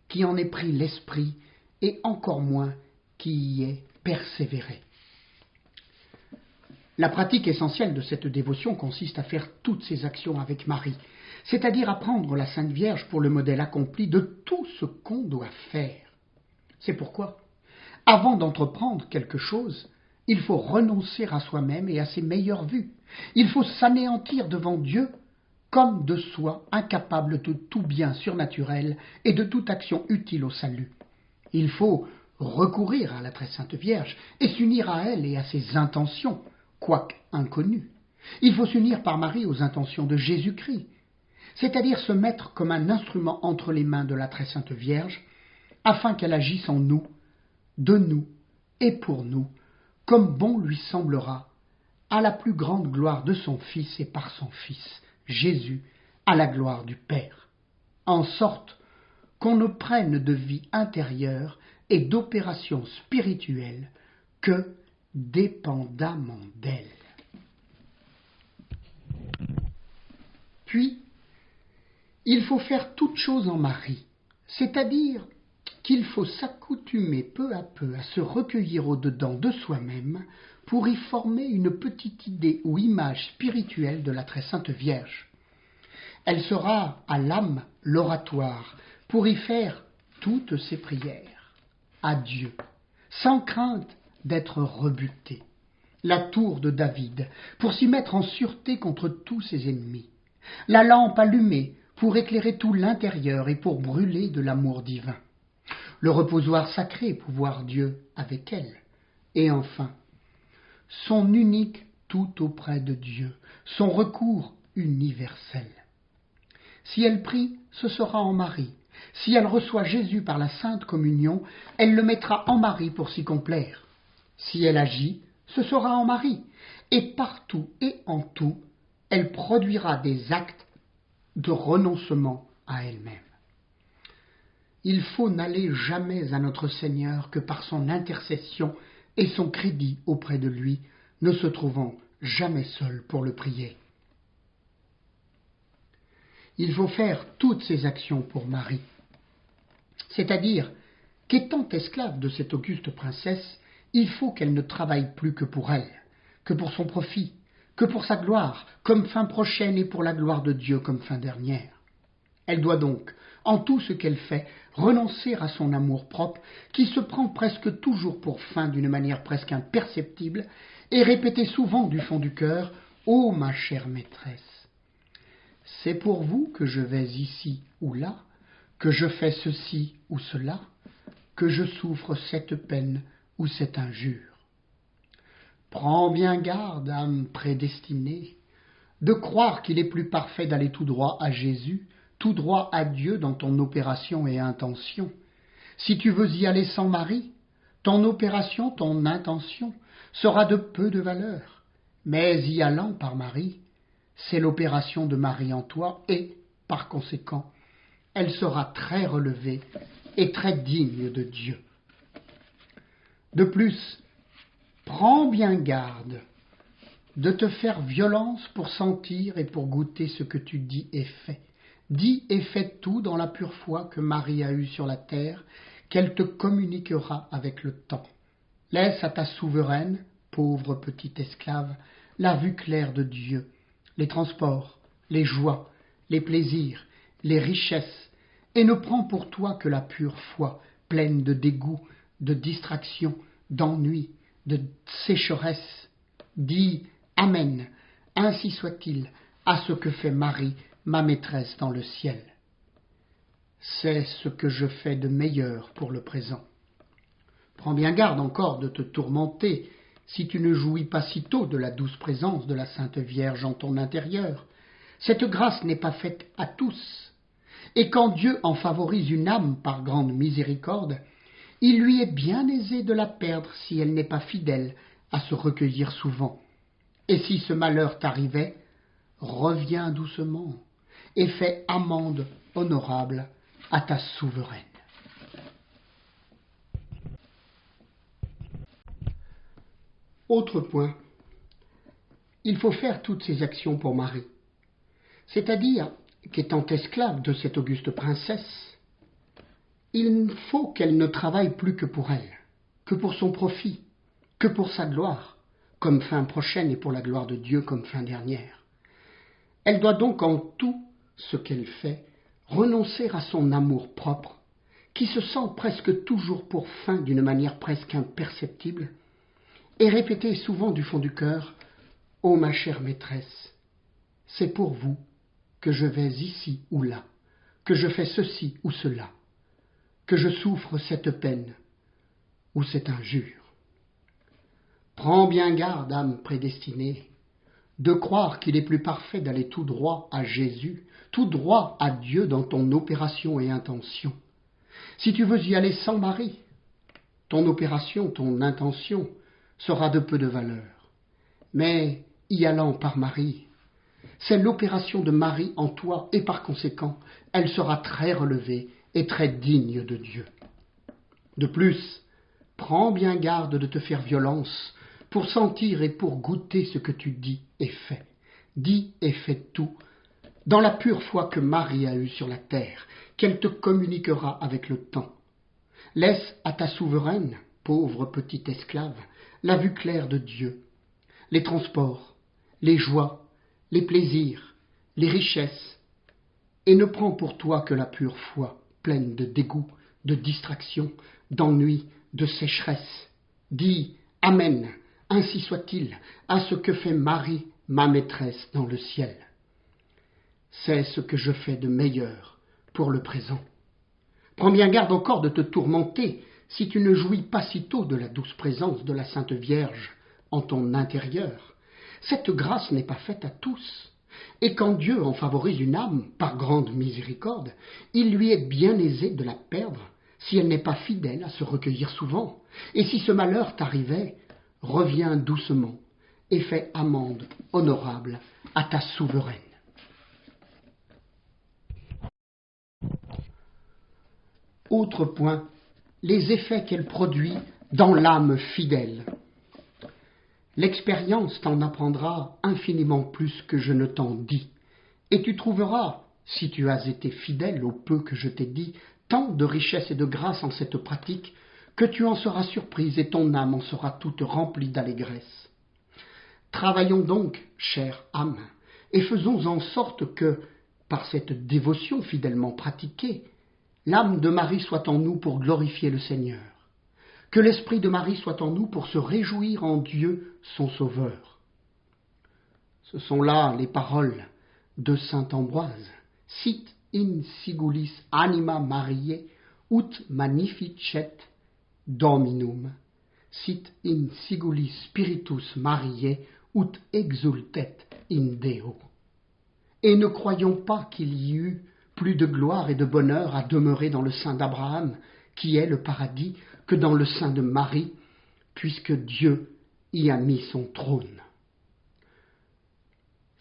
qui en ait pris l'esprit et encore moins qui y ait persévéré. La pratique essentielle de cette dévotion consiste à faire toutes ces actions avec Marie, c'est-à-dire à prendre la Sainte Vierge pour le modèle accompli de tout ce qu'on doit faire. C'est pourquoi, avant d'entreprendre quelque chose, il faut renoncer à soi-même et à ses meilleures vues. Il faut s'anéantir devant Dieu comme de soi, incapable de tout bien surnaturel et de toute action utile au salut. Il faut recourir à la très sainte Vierge et s'unir à elle et à ses intentions, quoique inconnues. Il faut s'unir par Marie aux intentions de Jésus-Christ, c'est-à-dire se mettre comme un instrument entre les mains de la très sainte Vierge, afin qu'elle agisse en nous, de nous et pour nous, comme bon lui semblera, à la plus grande gloire de son Fils et par son Fils, Jésus, à la gloire du Père, en sorte qu'on ne prenne de vie intérieure et d'opérations spirituelles que dépendamment d'elle. Puis, il faut faire toute chose en Marie, c'est-à-dire qu'il faut s'accoutumer peu à peu à se recueillir au-dedans de soi-même pour y former une petite idée ou image spirituelle de la très sainte Vierge. Elle sera à l'âme l'oratoire pour y faire toutes ses prières à Dieu, sans crainte d'être rebuté. La tour de David pour s'y mettre en sûreté contre tous ses ennemis. La lampe allumée pour éclairer tout l'intérieur et pour brûler de l'amour divin. Le reposoir sacré pour voir Dieu avec elle. Et enfin, son unique tout auprès de Dieu, son recours universel. Si elle prie, ce sera en Marie. Si elle reçoit Jésus par la Sainte Communion, elle le mettra en Marie pour s'y complaire. Si elle agit, ce sera en Marie. Et partout et en tout, elle produira des actes de renoncement à elle-même. Il faut n'aller jamais à notre Seigneur que par son intercession et son crédit auprès de lui, ne se trouvant jamais seul pour le prier. Il faut faire toutes ces actions pour Marie, c'est-à-dire qu'étant esclave de cette auguste princesse, il faut qu'elle ne travaille plus que pour elle, que pour son profit, que pour sa gloire, comme fin prochaine, et pour la gloire de Dieu comme fin dernière. Elle doit donc, en tout ce qu'elle fait, renoncer à son amour-propre, qui se prend presque toujours pour fin d'une manière presque imperceptible, et répéter souvent du fond du cœur « Ô ma chère maîtresse, c'est pour vous que je vais ici ou là, que je fais ceci ou cela, que je souffre cette peine ou cette injure. Prends bien garde, âme prédestinée, de croire qu'il est plus parfait d'aller tout droit à Jésus, tout droit à Dieu dans ton opération et intention. Si tu veux y aller sans Marie, ton opération, ton intention sera de peu de valeur. Mais y allant par Marie, c'est l'opération de Marie en toi et, par conséquent, elle sera très relevée et très digne de Dieu. De plus, prends bien garde de te faire violence pour sentir et pour goûter ce que tu dis et fais. Dis et fais tout dans la pure foi que Marie a eue sur la terre, qu'elle te communiquera avec le temps. Laisse à ta souveraine, pauvre petite esclave, la vue claire de Dieu, les transports, les joies, les plaisirs, les richesses, et ne prends pour toi que la pure foi, pleine de dégoût, de distraction, d'ennui, de sécheresse. Dis Amen, ainsi soit-il, à ce que fait Marie, ma maîtresse dans le ciel. C'est ce que je fais de meilleur pour le présent. Prends bien garde encore de te tourmenter si tu ne jouis pas sitôt de la douce présence de la Sainte Vierge en ton intérieur. Cette grâce n'est pas faite à tous, et quand Dieu en favorise une âme par grande miséricorde, il lui est bien aisé de la perdre si elle n'est pas fidèle à se recueillir souvent. Et si ce malheur t'arrivait, reviens doucement et fais amende honorable à ta souveraine. Autre point, il faut faire toutes ces actions pour Marie, c'est-à-dire qu'étant esclave de cette auguste princesse, il faut qu'elle ne travaille plus que pour elle, que pour son profit, que pour sa gloire, comme fin prochaine et pour la gloire de Dieu comme fin dernière. Elle doit donc en tout ce qu'elle fait renoncer à son amour-propre, qui se sent presque toujours pour fin d'une manière presque imperceptible, et répéter souvent du fond du cœur « Ô ma chère maîtresse, c'est pour vous que je vais ici ou là, que je fais ceci ou cela, que je souffre cette peine ou cette injure. Prends bien garde, âme prédestinée, de croire qu'il est plus parfait d'aller tout droit à Jésus, tout droit à Dieu dans ton opération et intention. Si tu veux y aller sans Marie, ton opération, ton intention sera de peu de valeur. Mais y allant par Marie, c'est l'opération de Marie en toi et par conséquent, elle sera très relevée et très digne de Dieu. De plus, prends bien garde de te faire violence pour sentir et pour goûter ce que tu dis et fais. Dis et fais tout dans la pure foi que Marie a eue sur la terre, qu'elle te communiquera avec le temps. Laisse à ta souveraine, pauvre petite esclave, la vue claire de Dieu, les transports, les joies, les plaisirs, les richesses, et ne prends pour toi que la pure foi, pleine de dégoût, de distraction, d'ennui, de sécheresse. Dis Amen, ainsi soit-il, à ce que fait Marie, ma maîtresse dans le ciel. C'est ce que je fais de meilleur pour le présent. Prends bien garde encore de te tourmenter si tu ne jouis pas sitôt de la douce présence de la Sainte Vierge en ton intérieur. Cette grâce n'est pas faite à tous, et quand Dieu en favorise une âme par grande miséricorde, il lui est bien aisé de la perdre si elle n'est pas fidèle à se recueillir souvent. Et si ce malheur t'arrivait, reviens doucement et fais amende honorable à ta souveraine. Autre point, les effets qu'elle produit dans l'âme fidèle. L'expérience t'en apprendra infiniment plus que je ne t'en dis, et tu trouveras, si tu as été fidèle au peu que je t'ai dit, tant de richesse et de grâce en cette pratique, que tu en seras surprise et ton âme en sera toute remplie d'allégresse. Travaillons donc, chère âme, et faisons en sorte que, par cette dévotion fidèlement pratiquée, l'âme de Marie soit en nous pour glorifier le Seigneur, que l'esprit de Marie soit en nous pour se réjouir en Dieu, son Sauveur. Ce sont là les paroles de saint Ambroise. Sit in sigulis anima Mariae, ut magnificet Dominum. Sit in sigulis spiritus Mariae, ut exultet in Deo. Et ne croyons pas qu'il y eut plus de gloire et de bonheur à demeurer dans le sein d'Abraham, qui est le paradis, que dans le sein de Marie, puisque Dieu y a mis son trône.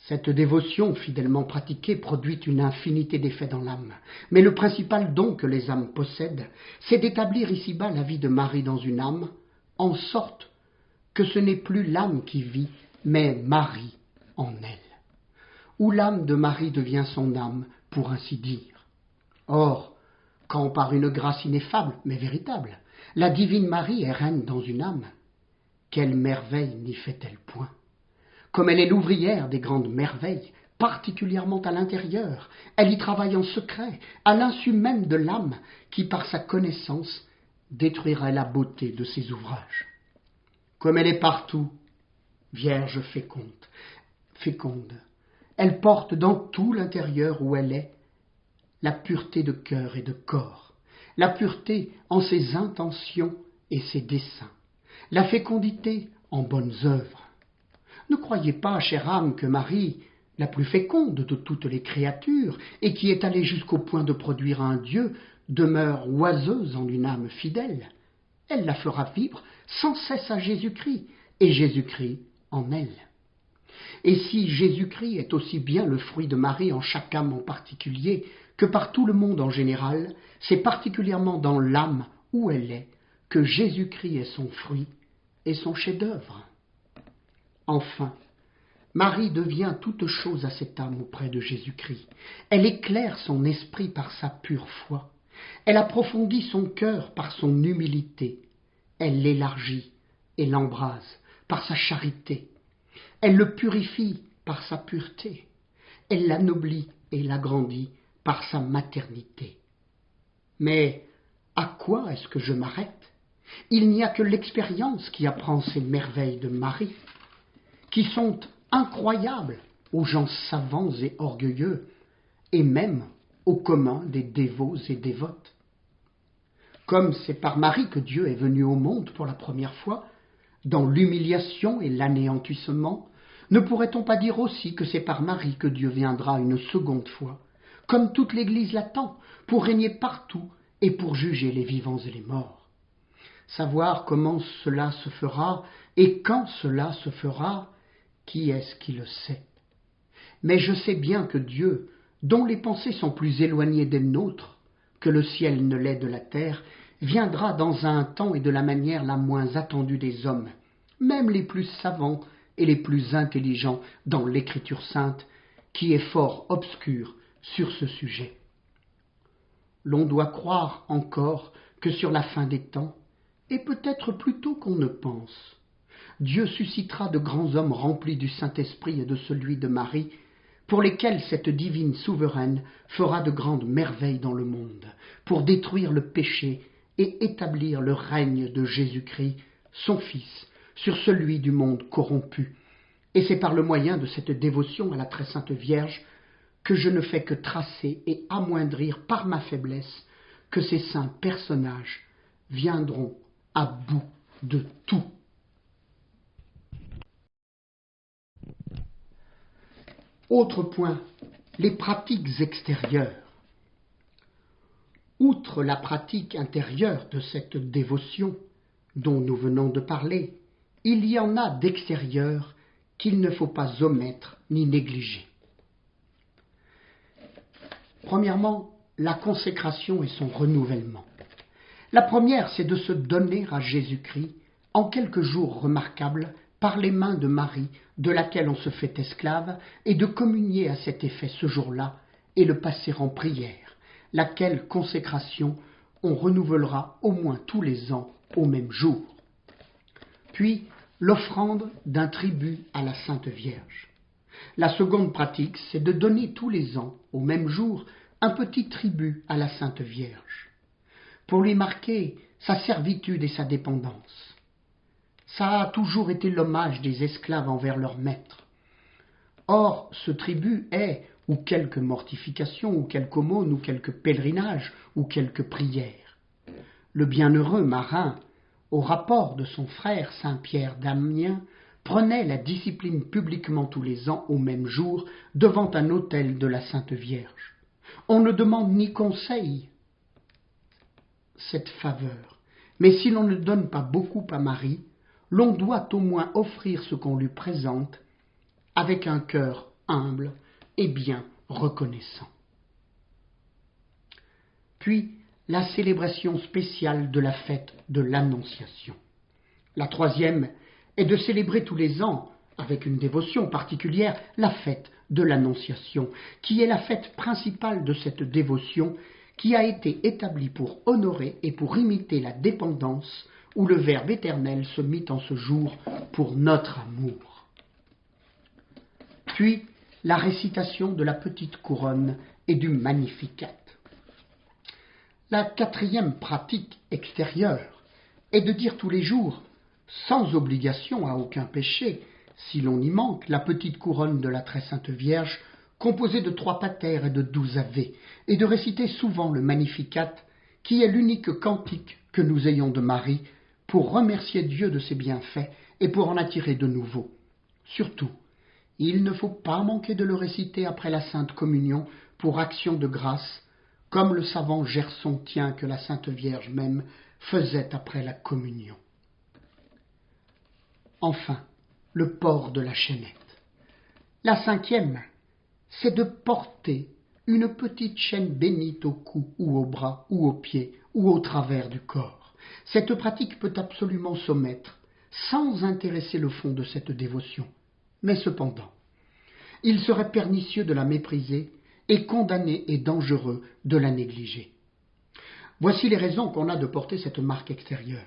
Cette dévotion fidèlement pratiquée produit une infinité d'effets dans l'âme. Mais le principal don que les âmes possèdent, c'est d'établir ici-bas la vie de Marie dans une âme, en sorte que ce n'est plus l'âme qui vit, mais Marie en elle, où l'âme de Marie devient son âme, pour ainsi dire. Or, quand par une grâce ineffable, mais véritable, la divine Marie est reine dans une âme, quelle merveille n'y fait-elle point? Comme elle est l'ouvrière des grandes merveilles, particulièrement à l'intérieur, elle y travaille en secret, à l'insu même de l'âme, qui par sa connaissance détruirait la beauté de ses ouvrages. Comme elle est partout, Vierge féconde, elle porte dans tout l'intérieur où elle est la pureté de cœur et de corps, la pureté en ses intentions et ses desseins, la fécondité en bonnes œuvres. Ne croyez pas, chère âme, que Marie, la plus féconde de toutes les créatures, et qui est allée jusqu'au point de produire un Dieu, demeure oiseuse en une âme fidèle. Elle la fera vivre sans cesse à Jésus-Christ, et Jésus-Christ en elle. Et si Jésus-Christ est aussi bien le fruit de Marie en chaque âme en particulier que par tout le monde en général, c'est particulièrement dans l'âme où elle est que Jésus-Christ est son fruit et son chef-d'œuvre. Enfin, Marie devient toute chose à cette âme auprès de Jésus-Christ. Elle éclaire son esprit par sa pure foi. Elle approfondit son cœur par son humilité. Elle l'élargit et l'embrase par sa charité. Elle le purifie par sa pureté. Elle l'anoblit et l'agrandit par sa maternité. Mais à quoi est-ce que je m'arrête? Il n'y a que l'expérience qui apprend ces merveilles de Marie, qui sont incroyables aux gens savants et orgueilleux, et même au commun des dévots et dévotes. Comme c'est par Marie que Dieu est venu au monde pour la première fois, dans l'humiliation et l'anéantissement, ne pourrait-on pas dire aussi que c'est par Marie que Dieu viendra une seconde fois, comme toute l'Église l'attend, pour régner partout et pour juger les vivants et les morts? Savoir comment cela se fera et quand cela se fera, qui est-ce qui le sait? Mais je sais bien que Dieu, dont les pensées sont plus éloignées des nôtres que le ciel ne l'est de la terre, viendra dans un temps et de la manière la moins attendue des hommes, même les plus savants et les plus intelligents dans l'Écriture sainte, qui est fort obscure sur ce sujet. L'on doit croire encore que sur la fin des temps, et peut-être plus tôt qu'on ne pense, Dieu suscitera de grands hommes remplis du Saint-Esprit et de celui de Marie, pour lesquels cette divine souveraine fera de grandes merveilles dans le monde, pour détruire le péché et établir le règne de Jésus-Christ, son Fils, sur celui du monde corrompu. Et c'est par le moyen de cette dévotion à la très sainte Vierge que je ne fais que tracer et amoindrir par ma faiblesse que ces saints personnages viendront à bout de tout. Autre point, les pratiques extérieures. Outre la pratique intérieure de cette dévotion dont nous venons de parler, il y en a d'extérieures qu'il ne faut pas omettre ni négliger. Premièrement, la consécration et son renouvellement. La première, c'est de se donner à Jésus-Christ en quelques jours remarquables par les mains de Marie, de laquelle on se fait esclave, et de communier à cet effet ce jour-là et le passer en prière, laquelle consécration on renouvellera au moins tous les ans au même jour. Puis, l'offrande d'un tribut à la Sainte Vierge. La seconde pratique, c'est de donner tous les ans, au même jour, un petit tribut à la Sainte Vierge, pour lui marquer sa servitude et sa dépendance. Ça a toujours été l'hommage des esclaves envers leur maître. Or, ce tribut est, ou quelque mortification, ou quelque aumône, ou quelque pèlerinage, ou quelque prière. Le bienheureux marin, au rapport de son frère Saint-Pierre d'Amiens, prenait la discipline publiquement tous les ans au même jour devant un autel de la Sainte Vierge. On ne demande ni conseil cette faveur, mais si l'on ne donne pas beaucoup à Marie, l'on doit au moins offrir ce qu'on lui présente avec un cœur humble et bien reconnaissant. Puis, la célébration spéciale de la fête de l'Annonciation. La troisième est de célébrer tous les ans, avec une dévotion particulière, la fête de l'Annonciation, qui est la fête principale de cette dévotion qui a été établie pour honorer et pour imiter la dépendance où le Verbe éternel se mit en ce jour pour notre amour. Puis, la récitation de la petite couronne et du Magnificat. La quatrième pratique extérieure est de dire tous les jours, sans obligation à aucun péché, si l'on y manque, la petite couronne de la Très Sainte Vierge, composée de 3 patères et de 12 ave, et de réciter souvent le Magnificat, qui est l'unique cantique que nous ayons de Marie, pour remercier Dieu de ses bienfaits et pour en attirer de nouveaux. Surtout, il ne faut pas manquer de le réciter après la Sainte Communion pour action de grâce, comme le savant Gerson tient que la Sainte Vierge même faisait après la Communion. Enfin, le port de la chaînette. La 5e, c'est de porter une petite chaîne bénite au cou ou au bras ou aux pieds ou au travers du corps. Cette pratique peut absolument s'omettre, sans intéresser le fond de cette dévotion. Mais cependant, il serait pernicieux de la mépriser et condamné et dangereux de la négliger. Voici les raisons qu'on a de porter cette marque extérieure.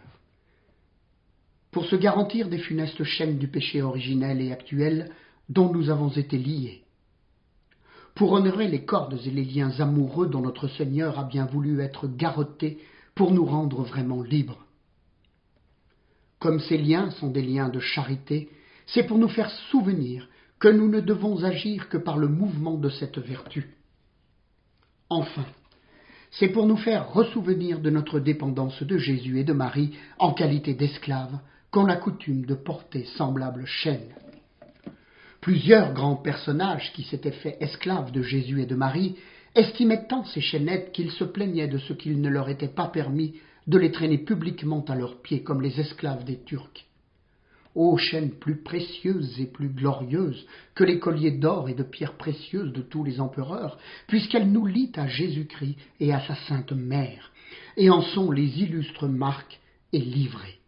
Pour se garantir des funestes chaînes du péché originel et actuel dont nous avons été liés. Pour honorer les cordes et les liens amoureux dont notre Seigneur a bien voulu être garrotté pour nous rendre vraiment libres. Comme ces liens sont des liens de charité, c'est pour nous faire souvenir que nous ne devons agir que par le mouvement de cette vertu. Enfin, c'est pour nous faire ressouvenir de notre dépendance de Jésus et de Marie en qualité d'esclaves qu'on a coutume de porter semblable chaîne. Plusieurs grands personnages qui s'étaient fait esclaves de Jésus et de Marie estimaient tant ces chaînettes qu'ils se plaignaient de ce qu'il ne leur était pas permis de les traîner publiquement à leurs pieds comme les esclaves des Turcs. Ô chaînes plus précieuses et plus glorieuses que les colliers d'or et de pierres précieuses de tous les empereurs, puisqu'elles nous lient à Jésus-Christ et à sa Sainte Mère, et en sont les illustres marques et livrées.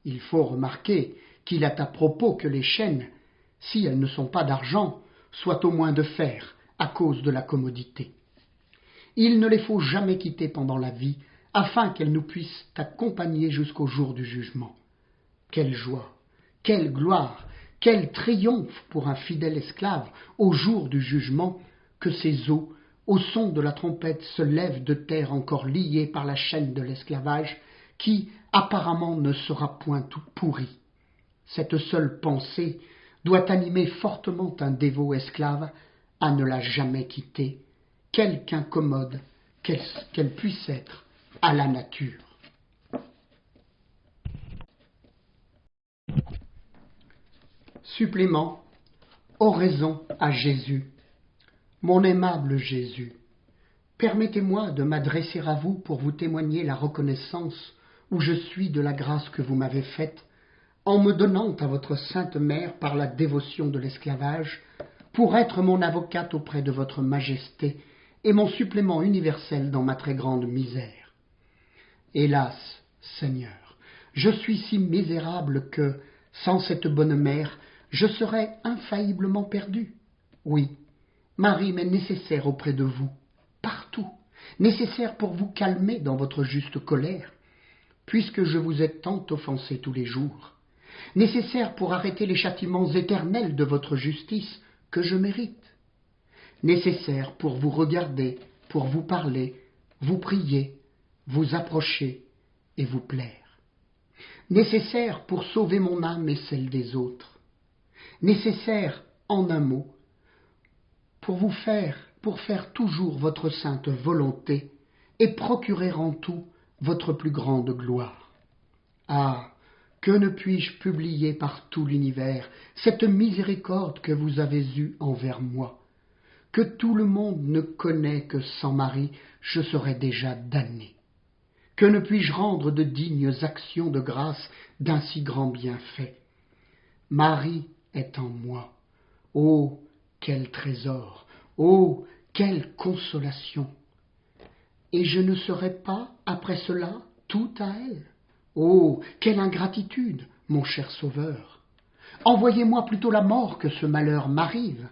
Il faut remarquer qu'il est à propos que les chaînes, si elles ne sont pas d'argent, soient au moins de fer, à cause de la commodité. Il ne les faut jamais quitter pendant la vie, afin qu'elles nous puissent accompagner jusqu'au jour du jugement. Quelle joie, quelle gloire, quel triomphe pour un fidèle esclave au jour du jugement que ces os, au son de la trompette, se lèvent de terre encore liés par la chaîne de l'esclavage, qui apparemment ne sera point tout pourri. Cette seule pensée doit animer fortement un dévot esclave à ne la jamais quitter, quelque incommode qu'elle puisse être à la nature. Supplément, oraison à Jésus. Mon aimable Jésus, permettez-moi de m'adresser à vous pour vous témoigner la reconnaissance où je suis de la grâce que vous m'avez faite, en me donnant à votre Sainte Mère par la dévotion de l'esclavage, pour être mon avocate auprès de votre Majesté et mon supplément universel dans ma très grande misère. Hélas, Seigneur, je suis si misérable que, sans cette bonne mère, je serais infailliblement perdu. Oui, Marie m'est nécessaire auprès de vous, partout, nécessaire pour vous calmer dans votre juste colère, puisque je vous ai tant offensé tous les jours. nécessaire pour arrêter les châtiments éternels de votre justice que je mérite, nécessaire pour vous regarder, pour vous parler, vous prier, vous approcher et vous plaire, nécessaire pour sauver mon âme et celle des autres, nécessaire, en un mot, pour faire toujours votre sainte volonté et procurer en tout votre plus grande gloire. Ah, que ne puis-je publier par tout l'univers cette miséricorde que vous avez eue envers moi, que tout le monde ne connaît que sans Marie, je serais déjà damné. Que ne puis-je rendre de dignes actions de grâce d'un si grand bienfait? Marie est en moi. Oh, quel trésor! Oh, quelle consolation! Et je ne serai pas, après cela, tout à elle. Oh, quelle ingratitude, mon cher Sauveur! Envoyez-moi plutôt la mort que ce malheur m'arrive,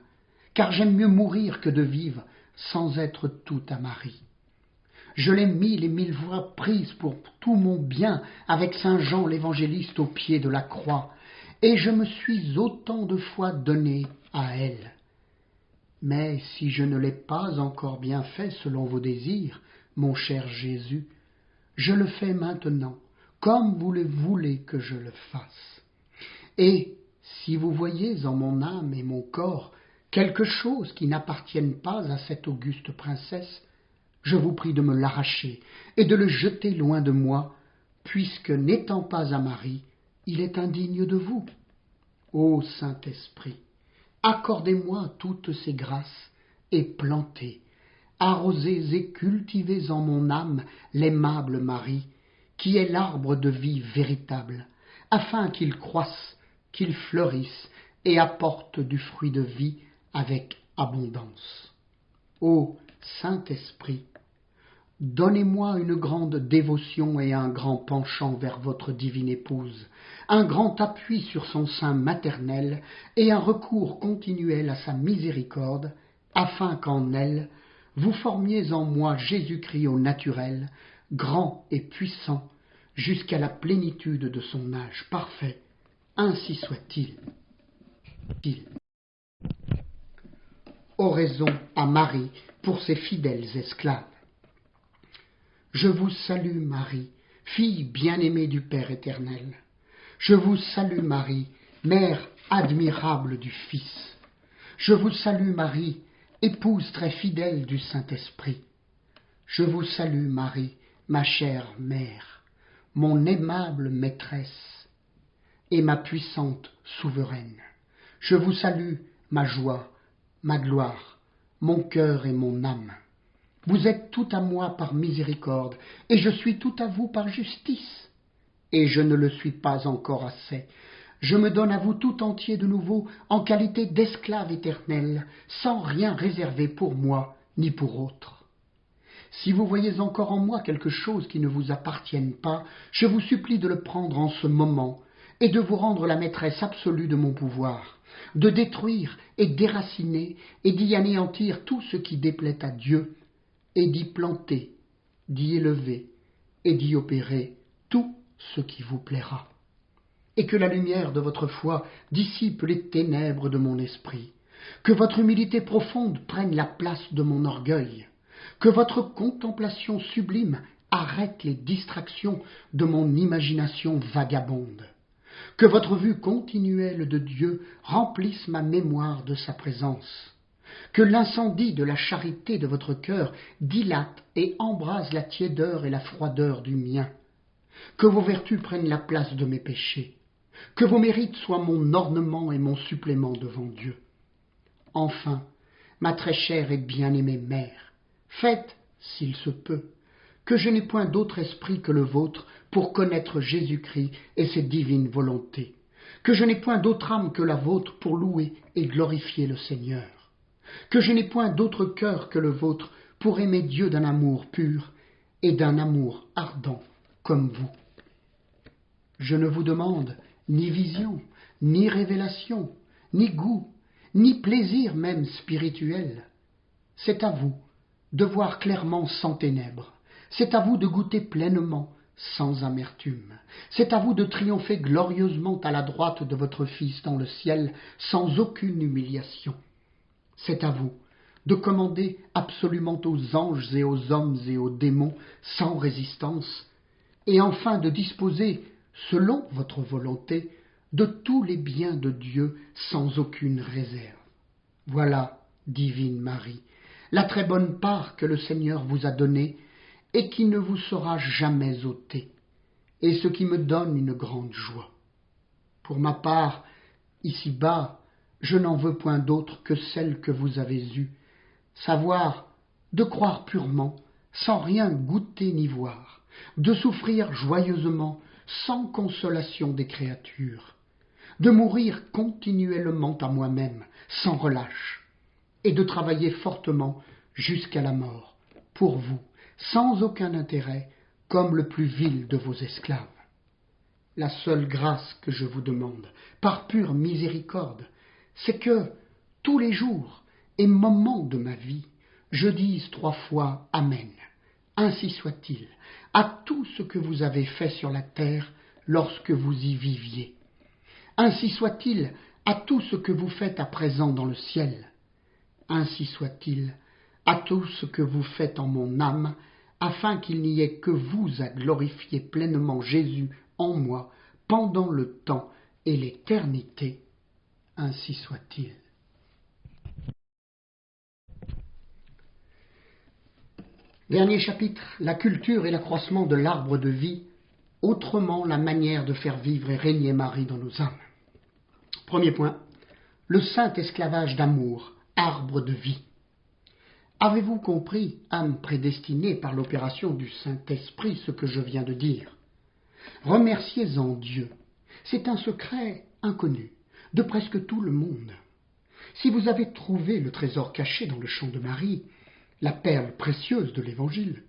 car j'aime mieux mourir que de vivre sans être tout à Marie. Je l'ai 1000 et 1000 fois prise pour tout mon bien avec saint Jean l'évangéliste au pied de la croix, et je me suis autant de fois donné à elle. Mais si je ne l'ai pas encore bien fait selon vos désirs, mon cher Jésus, je le fais maintenant, comme vous le voulez que je le fasse. Et si vous voyez en mon âme et mon corps quelque chose qui n'appartienne pas à cette auguste princesse, je vous prie de me l'arracher et de le jeter loin de moi, puisque n'étant pas à Marie, il est indigne de vous. Ô Saint-Esprit, accordez-moi toutes ces grâces et plantez, arrosez et cultivez en mon âme l'aimable Marie, qui est l'arbre de vie véritable, afin qu'il croisse, qu'il fleurisse et apporte du fruit de vie avec abondance. Ô Saint-Esprit, donnez-moi une grande dévotion et un grand penchant vers votre divine épouse, un grand appui sur son sein maternel et un recours continuel à sa miséricorde, afin qu'en elle, vous formiez en moi Jésus-Christ au naturel, grand et puissant, jusqu'à la plénitude de son âge parfait. Ainsi soit-il. Oraison à Marie pour ses fidèles esclaves. Je vous salue Marie, fille bien-aimée du Père éternel. Je vous salue Marie, mère admirable du Fils. Je vous salue Marie, épouse très fidèle du Saint-Esprit. Je vous salue Marie, ma chère mère, mon aimable maîtresse et ma puissante souveraine. Je vous salue, ma joie, ma gloire, mon cœur et mon âme. Vous êtes tout à moi par miséricorde, et je suis tout à vous par justice. Et je ne le suis pas encore assez. Je me donne à vous tout entier de nouveau en qualité d'esclave éternel, sans rien réserver pour moi ni pour autre. Si vous voyez encore en moi quelque chose qui ne vous appartienne pas, je vous supplie de le prendre en ce moment et de vous rendre la maîtresse absolue de mon pouvoir, de détruire et déraciner et d'y anéantir tout ce qui déplaît à Dieu, et d'y planter, d'y élever et d'y opérer tout ce qui vous plaira. Et que la lumière de votre foi dissipe les ténèbres de mon esprit, que votre humilité profonde prenne la place de mon orgueil, que votre contemplation sublime arrête les distractions de mon imagination vagabonde, que votre vue continuelle de Dieu remplisse ma mémoire de sa présence, que l'incendie de la charité de votre cœur dilate et embrase la tiédeur et la froideur du mien, que vos vertus prennent la place de mes péchés, que vos mérites soient mon ornement et mon supplément devant Dieu. Enfin, ma très chère et bien-aimée mère, faites, s'il se peut, que je n'ai point d'autre esprit que le vôtre pour connaître Jésus-Christ et ses divines volontés, que je n'ai point d'autre âme que la vôtre pour louer et glorifier le Seigneur, que je n'ai point d'autre cœur que le vôtre pour aimer Dieu d'un amour pur et d'un amour ardent comme vous. Je ne vous demande ni vision, ni révélation, ni goût, ni plaisir même spirituel. C'est à vous de voir clairement sans ténèbres, c'est à vous de goûter pleinement sans amertume. C'est à vous de triompher glorieusement à la droite de votre Fils dans le ciel, sans aucune humiliation. C'est à vous de commander absolument aux anges et aux hommes et aux démons sans résistance, et enfin de disposer, selon votre volonté, de tous les biens de Dieu sans aucune réserve. Voilà, divine Marie, la très bonne part que le Seigneur vous a donnée et qui ne vous sera jamais ôtée, et ce qui me donne une grande joie. Pour ma part, ici-bas, je n'en veux point d'autre que celle que vous avez eue, savoir de croire purement, sans rien goûter ni voir, de souffrir joyeusement, sans consolation des créatures, de mourir continuellement à moi-même, sans relâche, et de travailler fortement jusqu'à la mort, pour vous, sans aucun intérêt, comme le plus vil de vos esclaves. La seule grâce que je vous demande, par pure miséricorde, c'est que, tous les jours et moments de ma vie, je dise 3 fois Amen, ainsi soit-il, à tout ce que vous avez fait sur la terre lorsque vous y viviez. Ainsi soit-il à tout ce que vous faites à présent dans le ciel. Ainsi soit-il à tout ce que vous faites en mon âme, afin qu'il n'y ait que vous à glorifier pleinement Jésus en moi pendant le temps et l'éternité. Ainsi soit-il. Dernier chapitre, la culture et l'accroissement de l'arbre de vie, autrement la manière de faire vivre et régner Marie dans nos âmes. Premier point, le saint esclavage d'amour, arbre de vie. Avez-vous compris, âme prédestinée par l'opération du Saint-Esprit, ce que je viens de dire? Remerciez-en Dieu. C'est un secret inconnu de presque tout le monde. Si vous avez trouvé le trésor caché dans le champ de Marie, la perle précieuse de l'Évangile,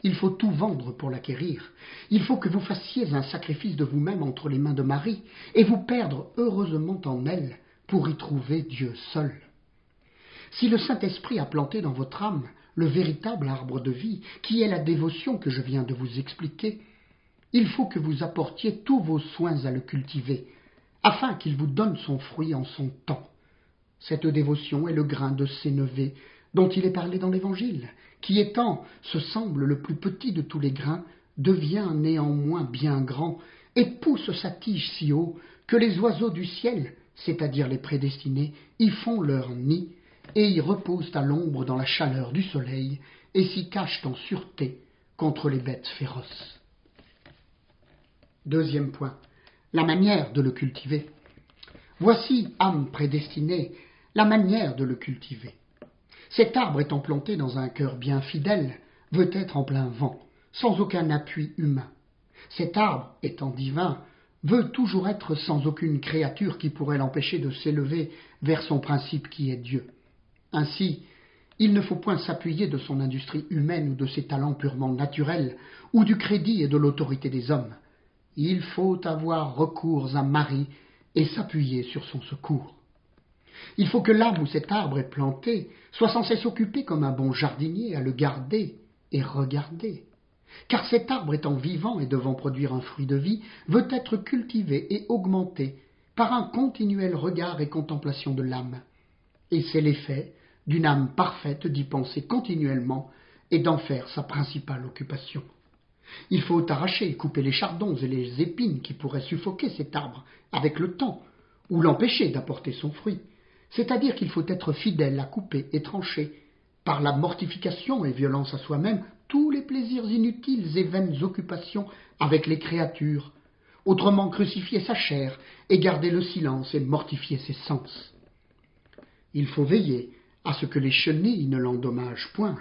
il faut tout vendre pour l'acquérir. Il faut que vous fassiez un sacrifice de vous-même entre les mains de Marie et vous perdre heureusement en elle pour y trouver Dieu seul. Si le Saint-Esprit a planté dans votre âme le véritable arbre de vie, qui est la dévotion que je viens de vous expliquer, il faut que vous apportiez tous vos soins à le cultiver, afin qu'il vous donne son fruit en son temps. Cette dévotion est le grain de sénévé dont il est parlé dans l'Évangile, qui étant, se semble le plus petit de tous les grains, devient néanmoins bien grand, et pousse sa tige si haut que les oiseaux du ciel, c'est-à-dire les prédestinés, y font leur nid, et y reposent à l'ombre dans la chaleur du soleil, et s'y cachent en sûreté contre les bêtes féroces. Deuxième point, la manière de le cultiver. Voici, âme prédestinée, la manière de le cultiver. Cet arbre étant planté dans un cœur bien fidèle, veut être en plein vent, sans aucun appui humain. Cet arbre, étant divin, veut toujours être sans aucune créature qui pourrait l'empêcher de s'élever vers son principe qui est Dieu. Ainsi, il ne faut point s'appuyer de son industrie humaine ou de ses talents purement naturels, ou du crédit et de l'autorité des hommes. Il faut avoir recours à Marie et s'appuyer sur son secours. Il faut que l'âme où cet arbre est planté soit sans cesse occupé comme un bon jardinier à le garder et regarder. Car cet arbre étant vivant et devant produire un fruit de vie, veut être cultivé et augmenté par un continuel regard et contemplation de l'âme. Et c'est l'effet d'une âme parfaite d'y penser continuellement et d'en faire sa principale occupation. Il faut arracher et couper les chardons et les épines qui pourraient suffoquer cet arbre avec le temps, ou l'empêcher d'apporter son fruit. C'est-à-dire qu'il faut être fidèle à couper et trancher, par la mortification et violence à soi-même, tous les plaisirs inutiles et vaines occupations avec les créatures, autrement crucifier sa chair et garder le silence et mortifier ses sens. Il faut veiller à ce que les chenilles ne l'endommagent point.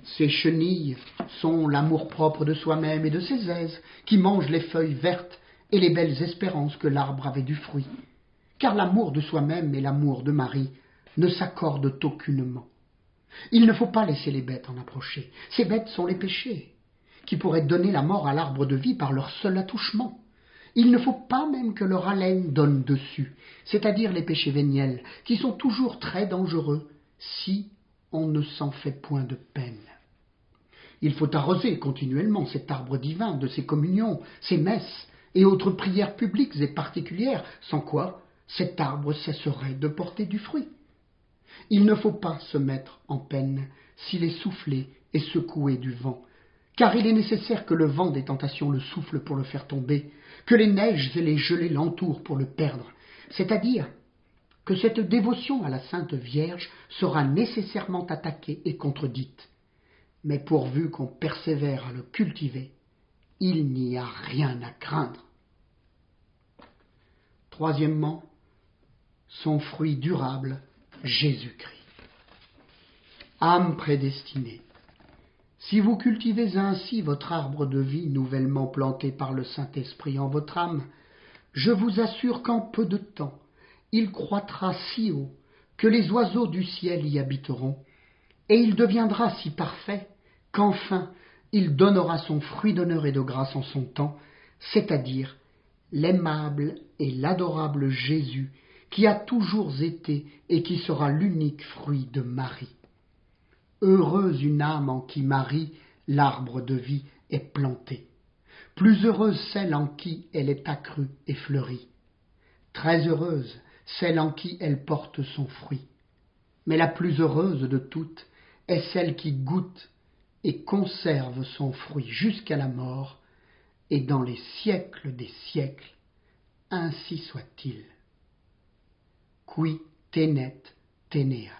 Ces chenilles sont l'amour-propre de soi-même et de ses aises, qui mangent les feuilles vertes et les belles espérances que l'arbre avait du fruit. Car l'amour de soi-même et l'amour de Marie ne s'accordent aucunement. Il ne faut pas laisser les bêtes en approcher. Ces bêtes sont les péchés, qui pourraient donner la mort à l'arbre de vie par leur seul attouchement. Il ne faut pas même que leur haleine donne dessus, c'est-à-dire les péchés véniels, qui sont toujours très dangereux si on ne s'en fait point de peine. Il faut arroser continuellement cet arbre divin de ses communions, ses messes et autres prières publiques et particulières, sans quoi cet arbre cesserait de porter du fruit. Il ne faut pas se mettre en peine s'il est soufflé et secoué du vent, car il est nécessaire que le vent des tentations le souffle pour le faire tomber, que les neiges et les gelées l'entourent pour le perdre, c'est-à-dire que cette dévotion à la Sainte Vierge sera nécessairement attaquée et contredite. Mais pourvu qu'on persévère à le cultiver, il n'y a rien à craindre. Troisièmement, son fruit durable, Jésus-Christ. Âme prédestinée, si vous cultivez ainsi votre arbre de vie nouvellement planté par le Saint-Esprit en votre âme, je vous assure qu'en peu de temps, il croîtra si haut que les oiseaux du ciel y habiteront, et il deviendra si parfait qu'enfin il donnera son fruit d'honneur et de grâce en son temps, c'est-à-dire l'aimable et l'adorable Jésus qui a toujours été et qui sera l'unique fruit de Marie. Heureuse une âme en qui Marie, l'arbre de vie, est planté. Plus heureuse celle en qui elle est accrue et fleurie. Très heureuse celle en qui elle porte son fruit. Mais la plus heureuse de toutes est celle qui goûte et conserve son fruit jusqu'à la mort, et dans les siècles des siècles, ainsi soit-il. Qui tenet teneat.